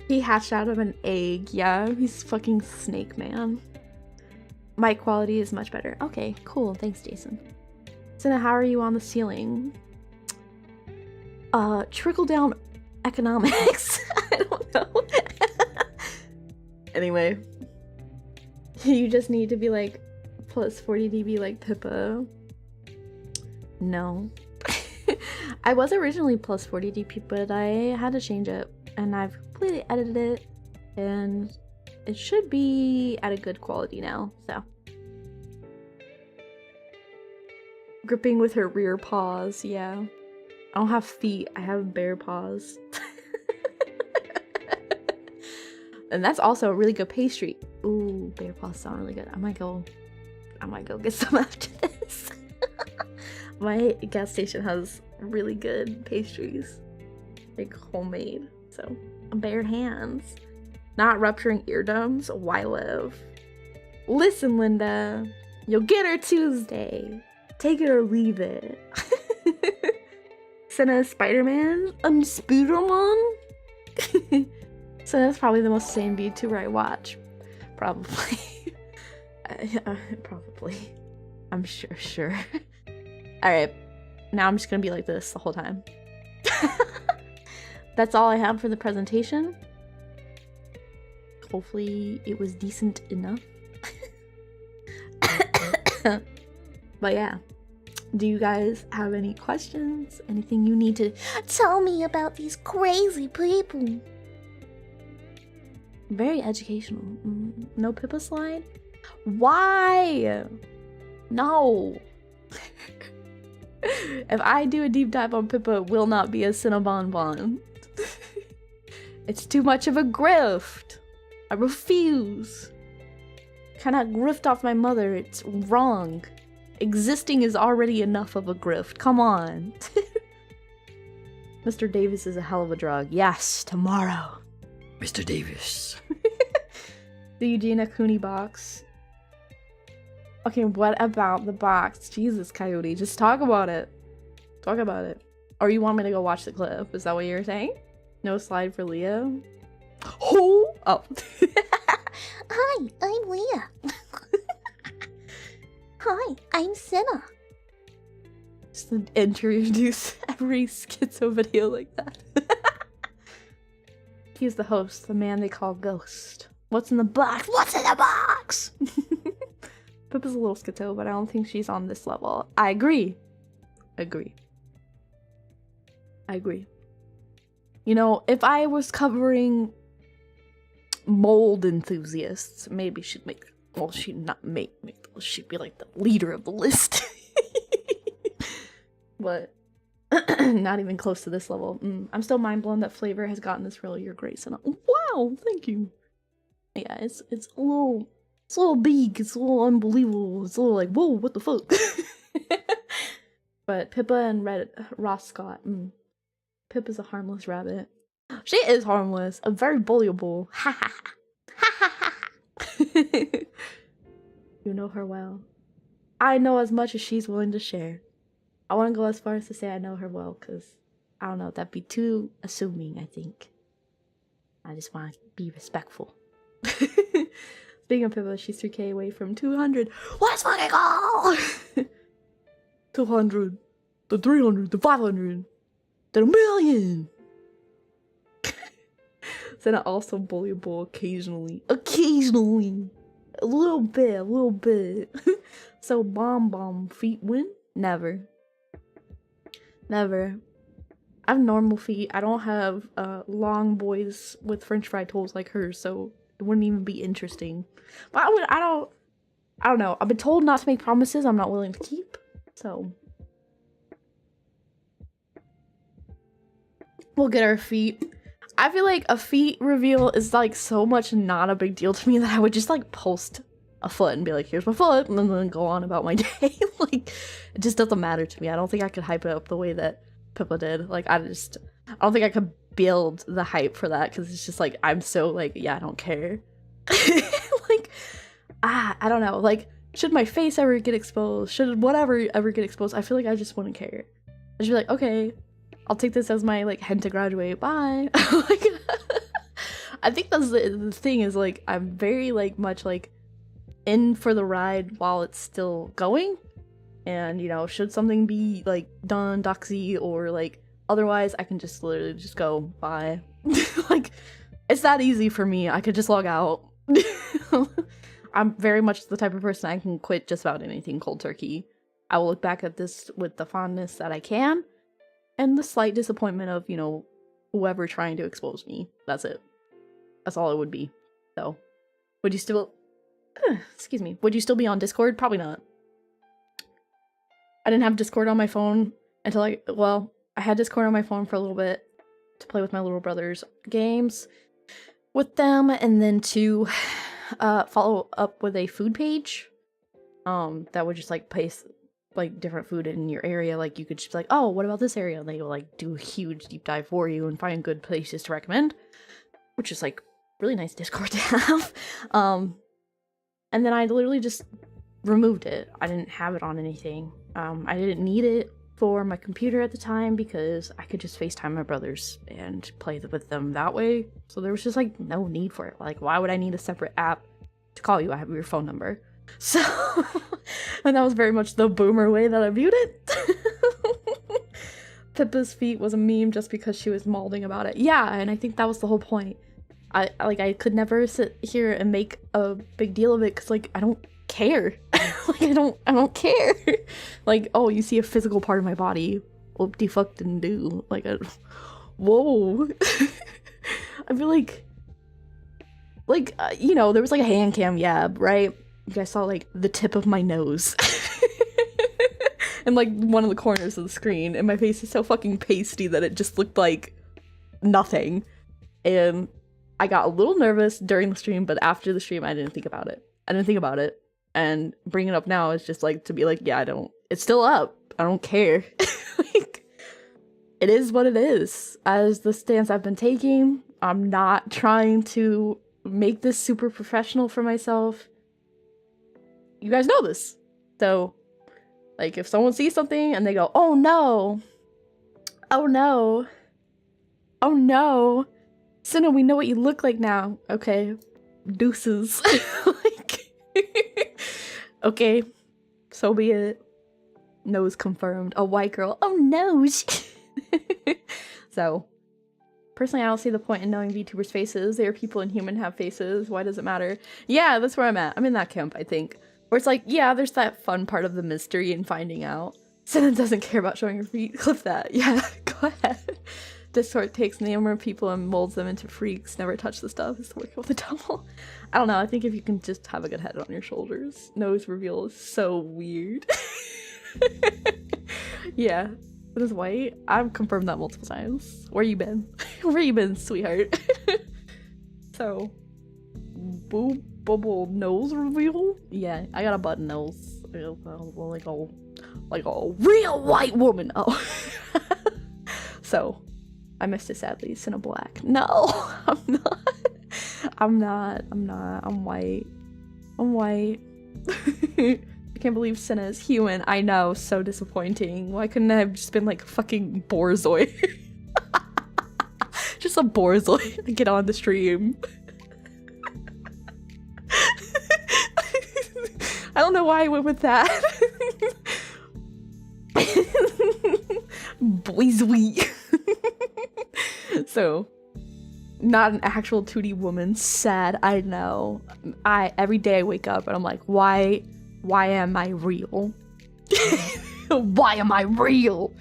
He hatched out of an egg. Yeah, he's fucking Snake Man. Mic quality is much better. Okay, cool. Thanks, Jason. Sena, how are you on the ceiling? Trickle down economics. I don't know. Anyway, you just need to be like plus 40 dB like Pippa. No. I was originally plus 40 dB, but I had to change it, and I've completely edited it, and it should be at a good quality now, so. Gripping with her rear paws, yeah. I don't have feet, I have bare paws. And that's also a really good pastry. Ooh, bare paws sound really good. I might go get some after this. My gas station has really good pastries. Like homemade, so. Bare hands. Not rupturing eardrums. Why live? Listen, Linda. You'll get her Tuesday. Take it or leave it. Sena Spider-Man? Spider-Man? Sena's probably the most sane VTuber I watch. Probably. Probably. I'm sure. Alright. Now I'm just gonna be like this the whole time. That's all I have for the presentation. Hopefully it was decent enough. But yeah, do you guys have any questions? Anything you need to tell me about these crazy people? Very educational. No Pippa slide? Why? No. If I do a deep dive on Pippa, it will not be a Cinnabon. It's too much of a grift. I refuse. Cannot grift off my mother. It's wrong. Existing is already enough of a grift. Come on. Mr. Davis is a hell of a drug. Yes, tomorrow. Mr. Davis. The Eugenia Cooney box. Okay, what about the box? Jesus, Coyote. Just talk about it. Talk about it. Or you want me to go watch the clip? Is that what you're saying? No slide for Leah? Oh! Hi, I'm Leah. Hi, I'm Sena. Just introduce every schizo video like that. He's the host, the man they call Ghost. What's in the box? What's in the box? Pippa's a little schizo, but I don't think she's on this level. I agree. You know, if I was covering mold enthusiasts, maybe she'd make, well, she'd not make she'd be like the leader of the list. But not even close to this level. I'm still mind blown that FlaVR has gotten this role. You're great, Sena. Wow, thank you. Yeah, it's a little big. It's a little unbelievable. It's a little like, whoa, what the fuck? But Pippa and Ross Scott. Pippa's a harmless rabbit. She is harmless. Very bullyable. Ha ha ha. You know her well. I know as much as she's willing to share. I want to go as far as to say I know her well, because I don't know, that'd be too assuming, I think. I just want to be respectful. Speaking of Pippa, she's 3k away from 200. Let's fucking go! 200, the 300, the 500, then 1,000,000! Sena also bullyable occasionally. Occasionally! A little bit. So bomb feet win? Never. Never. I have normal feet. I don't have long boys with french fry toes like hers, so it wouldn't even be interesting. But I don't know. I've been told not to make promises I'm not willing to keep, so we'll get our feet. I feel like a feet reveal is like so much not a big deal to me that I would just like post a foot and be like, here's my foot, and then go on about my day. Like, it just doesn't matter to me. I don't think I could hype it up the way that Pippa did. Like, I don't think I could build the hype for that, because it's just like, I'm so like, yeah, I don't care. Like, I don't know. Like, should my face ever get exposed? Should whatever ever get exposed? I feel like I just wouldn't care. I'd just be like, okay, I'll take this as my like hint to graduate. Bye. Like, I think that's the thing is like, I'm very like much like in for the ride while it's still going, and you know, should something be like done doxy or like otherwise, I can just literally just go bye. Like, it's that easy for me. I could just log out. I'm very much the type of person I can quit just about anything cold turkey. I will look back at this with the fondness that I can and the slight disappointment of, you know, whoever trying to expose me. That's it. That's all it would be. So would you still excuse me, would you still be on Discord? Probably not. I didn't have Discord on my phone until I had Discord on my phone for a little bit to play with my little brother's games with them, and then to follow up with a food page that would just like place like different food in your area. Like, you could just be like, oh, what about this area, and they will like do a huge deep dive for you and find good places to recommend, which is like really nice Discord to have. And then I literally just removed it. I didn't have it on anything. I didn't need it for my computer at the time because I could just FaceTime my brothers and play with them that way. So there was just like no need for it. Like, why would I need a separate app to call you? I have your phone number. So, and that was very much the boomer way that I viewed it. Pippa's feet was a meme just because she was mauling about it. Yeah, and I think that was the whole point. I could never sit here and make a big deal of it because like I don't care. Like, I don't care. Like, oh, you see a physical part of my body, whoop-de-fuck didn't do. Like, whoa. I feel like you know, there was like a hand cam yab, right? You guys saw like the tip of my nose and like one of the corners of the screen, and my face is so fucking pasty that it just looked like nothing. And I got a little nervous during the stream, but after the stream I didn't think about it. And bringing it up now is just like to be like, yeah, it's still up. I don't care. Like, it is what it is. As the stance I've been taking, I'm not trying to make this super professional for myself. You guys know this. So, like, if someone sees something and they go, oh no, oh no, oh no, Sena, we know what you look like now. Okay, deuces. Like, okay, so be it. Nose confirmed. A white girl. Oh no. So, personally, I don't see the point in knowing VTubers' faces. They are people and human have faces. Why does it matter? Yeah, that's where I'm at. I'm in that camp, I think. Where it's like, yeah, there's that fun part of the mystery and finding out. Sena doesn't care about showing her feet. Clip that. Yeah, go ahead. Discord takes number of people and molds them into freaks. Never touch the stuff. It's working with the devil. I don't know. I think if you can just have a good head on your shoulders. Nose reveal is so weird. Yeah. It is white. I've confirmed that multiple times. Where you been? Where you been, sweetheart? So, boob bubble nose reveal? Yeah, I got a button nose. Like a real white woman. Oh. So, I missed it sadly. Sena black. No, I'm not. I'm not. I'm white. I'm white. I can't believe Sena is human. I know, so disappointing. Why couldn't I have just been like a fucking borzoi? Just a borzoi to get on the stream. I don't know why I went with that. Boizwy. So, not an actual 2D woman. Sad, I know. Every day I wake up and I'm like, why am I real? Why am I real?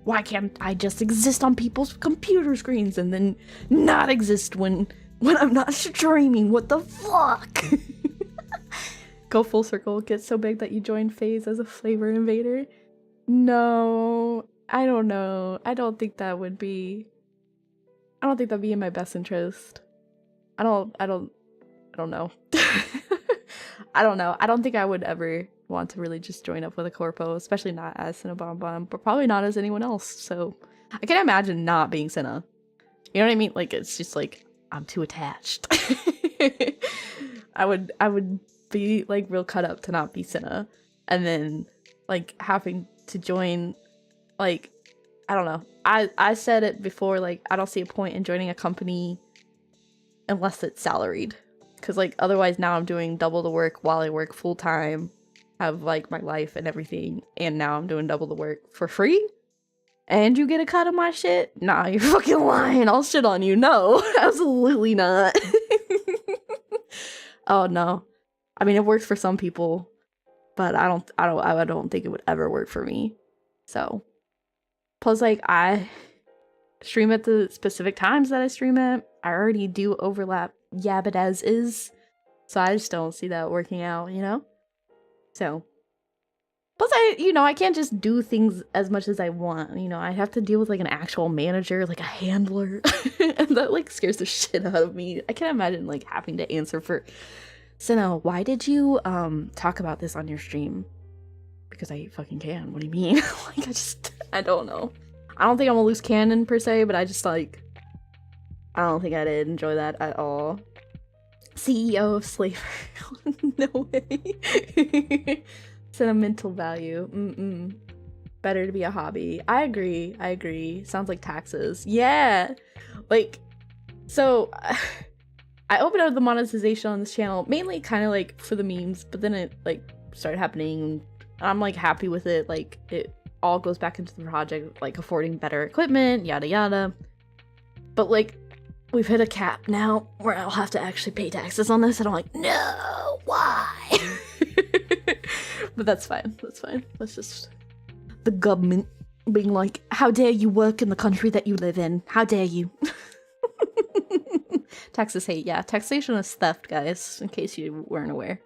Why can't I just exist on people's computer screens and then not exist when I'm not streaming? What the fuck? Go full circle, get so big that you join FaZe as a flavor invader. No, I don't know. I don't think that'd be in my best interest. I don't know. I don't know. I don't think I would ever want to really just join up with a corpo, especially not as Sena but probably not as anyone else. So I can imagine not being Sena. You know what I mean? Like, it's just like, I'm too attached. I would be like real cut up to not be Sena, and then like having to join, like, I don't know. I said it before, like, I don't see a point in joining a company unless it's salaried, because like otherwise now I'm doing double the work while I work full time, have like my life and everything, and now I'm doing double the work for free, and you get a cut of my shit? Nah, you're fucking lying. I'll shit on you. No, absolutely not. Oh no. I mean, it works for some people, but I don't think it would ever work for me. So, plus, like, I stream at the specific times that I stream at. I already do overlap Yabbit as is, so I just don't see that working out, you know? So, plus I can't just do things as much as I want, you know? I have to deal with, like, an actual manager, like a handler, and that, like, scares the shit out of me. I can't imagine, like, having to answer for, Sena, why did you, talk about this on your stream? Because I fucking can. What do you mean? Like, I don't know. I don't think I'm a loose cannon per se, but I just, like, I don't think I did enjoy that at all. CEO of Slaver. No way. Sentimental value. Better to be a hobby. I agree. Sounds like taxes. Yeah. Like, so, I opened up the monetization on this channel, mainly kind of, like, for the memes, but then it, like, started happening. I'm, like, happy with it. Like, it all goes back into the project, like, affording better equipment, yada yada. But, like, we've hit a cap now where I'll have to actually pay taxes on this, and I'm like, no, why? But that's fine. That's just the government being like, how dare you work in the country that you live in? How dare you? Taxes hate. Yeah, taxation is theft, guys, in case you weren't aware.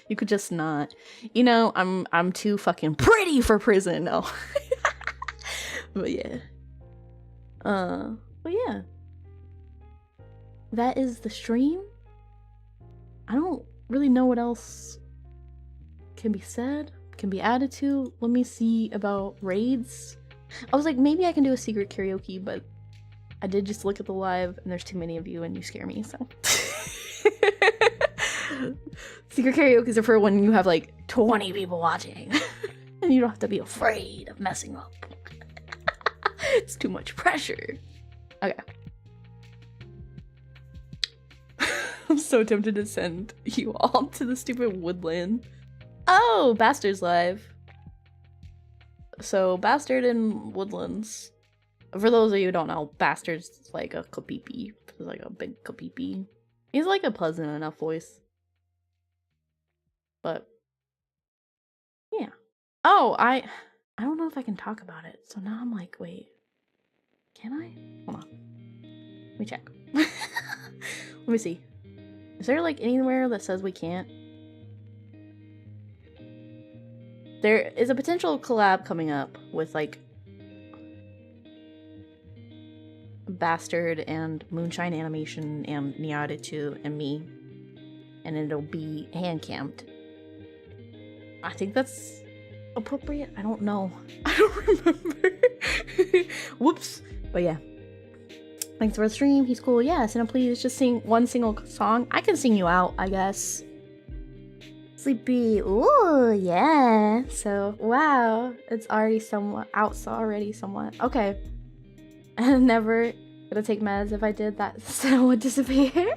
You could just not. You know, I'm too fucking pretty for prison. No. But yeah. But yeah. That is the stream. I don't really know what else can be said, can be added to. Let me see about raids. I was like, maybe I can do a secret karaoke, but I did just look at the live and there's too many of you and you scare me, so. Secret karaoke's are for when you have like 20 people watching and you don't have to be afraid of messing up. It's too much pressure. Okay. I'm so tempted to send you all to the stupid woodland. Oh, Bastard's live. So, Bastard in Woodlands. For those of you who don't know, Bastard's like a kapipi. He's like a big kapipi. He's like a pleasant enough voice. But, yeah. Oh, I don't know if I can talk about it. So now I'm like, wait. Can I? Hold on. Let me check. Let me see. Is there like anywhere that says we can't? There is a potential collab coming up with like Bastard and Moonshine Animation and Nyana and me, and it'll be hand camped. I think that's appropriate. I don't know. I don't remember. Whoops. But yeah. Thanks for the stream. He's cool. Yeah, Sena, please just sing one single song. I can sing you out, I guess. Sleepy. Ooh, yeah. So, wow. It's already somewhat out. So already somewhat. Okay. And never Gonna take meds. If I did, that Sena would disappear.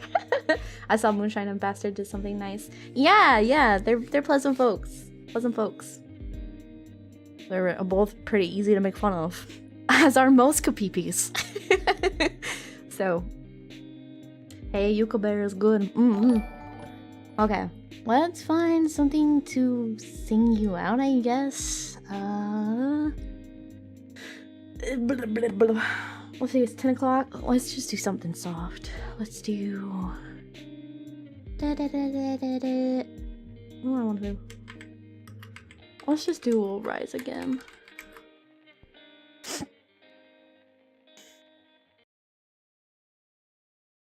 I saw Moonshine and Bastard did something nice. Yeah, they're pleasant folks. Pleasant folks. They're both pretty easy to make fun of, as are most Kapipis. So, hey, Yuka Bear is good. Okay, let's find something to sing you out, I guess. Let's see, it's 10 o'clock. Let's just do something soft. Let's do... What do I want to do? Let's just do Will Rise again.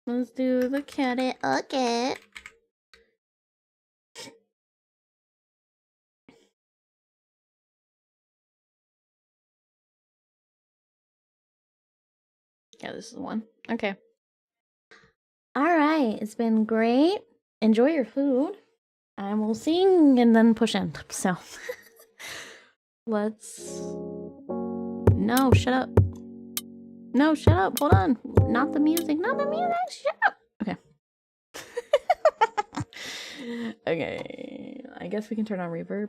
Let's do the karaoke. Yeah, this is one. Okay. Alright, it's been great. Enjoy your food. I will sing and then push end. So, let's... No, shut up. No, shut up. Hold on. Not the music. Not the music. Shut up. Okay. Okay. I guess we can turn on reverb.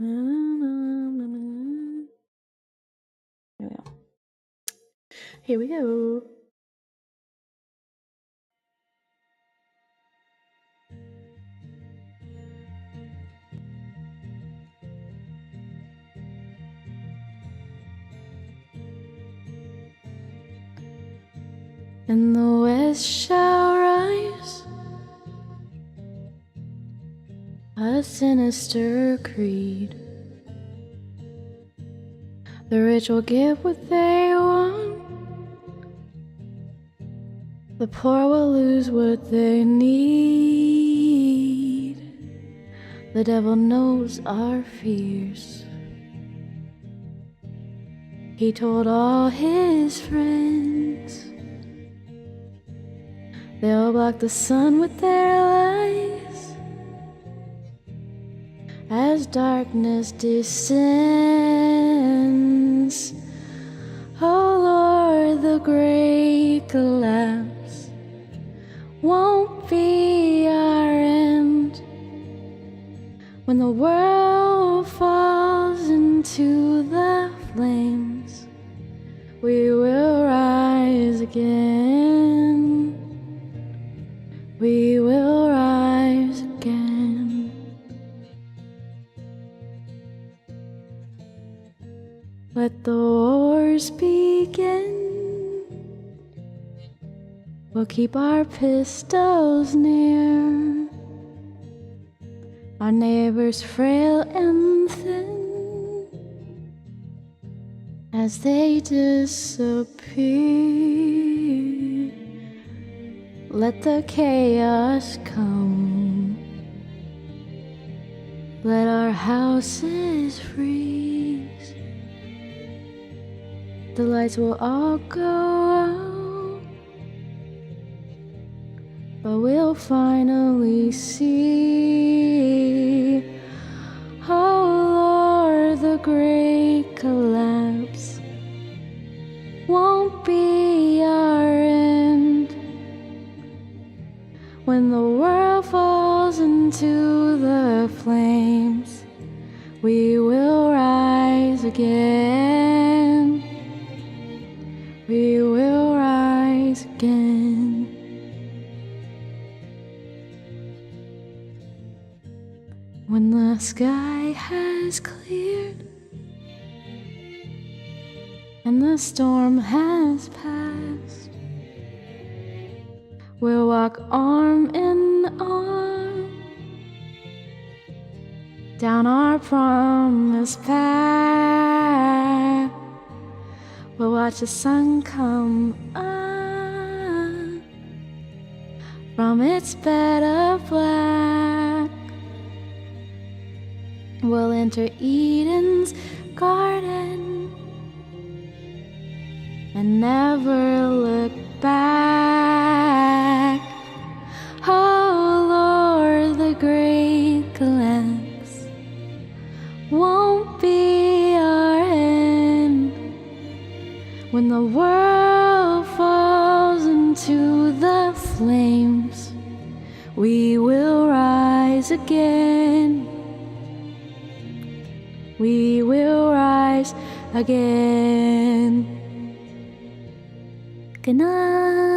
Here we go. Here we go. And the west shall rise, a sinister creed. The rich will get what they want, the poor will lose what they need. The devil knows our fears. He told all his friends they'll block the sun with their lies as darkness descends. Oh Lord, the great collapse won't be our end. When the world falls into the flames, we will rise again. We will rise again. Let the wars begin. We'll keep our pistols near. Our neighbors frail and thin as they disappear. Let the chaos come. Let our houses freeze. The lights will all go out, but we'll finally see. Oh Lord, the great collapse won't be our end. When the world falls into the flames, we will rise again. We will rise again. When the sky has cleared and the storm has passed, we'll walk arm in arm down our promised path. We'll watch the sun come up from its bed of black. We'll enter Eden's garden and never look back. Oh Lord, the great collapse won't be our end. When the world will rise again. We will rise again. Good night.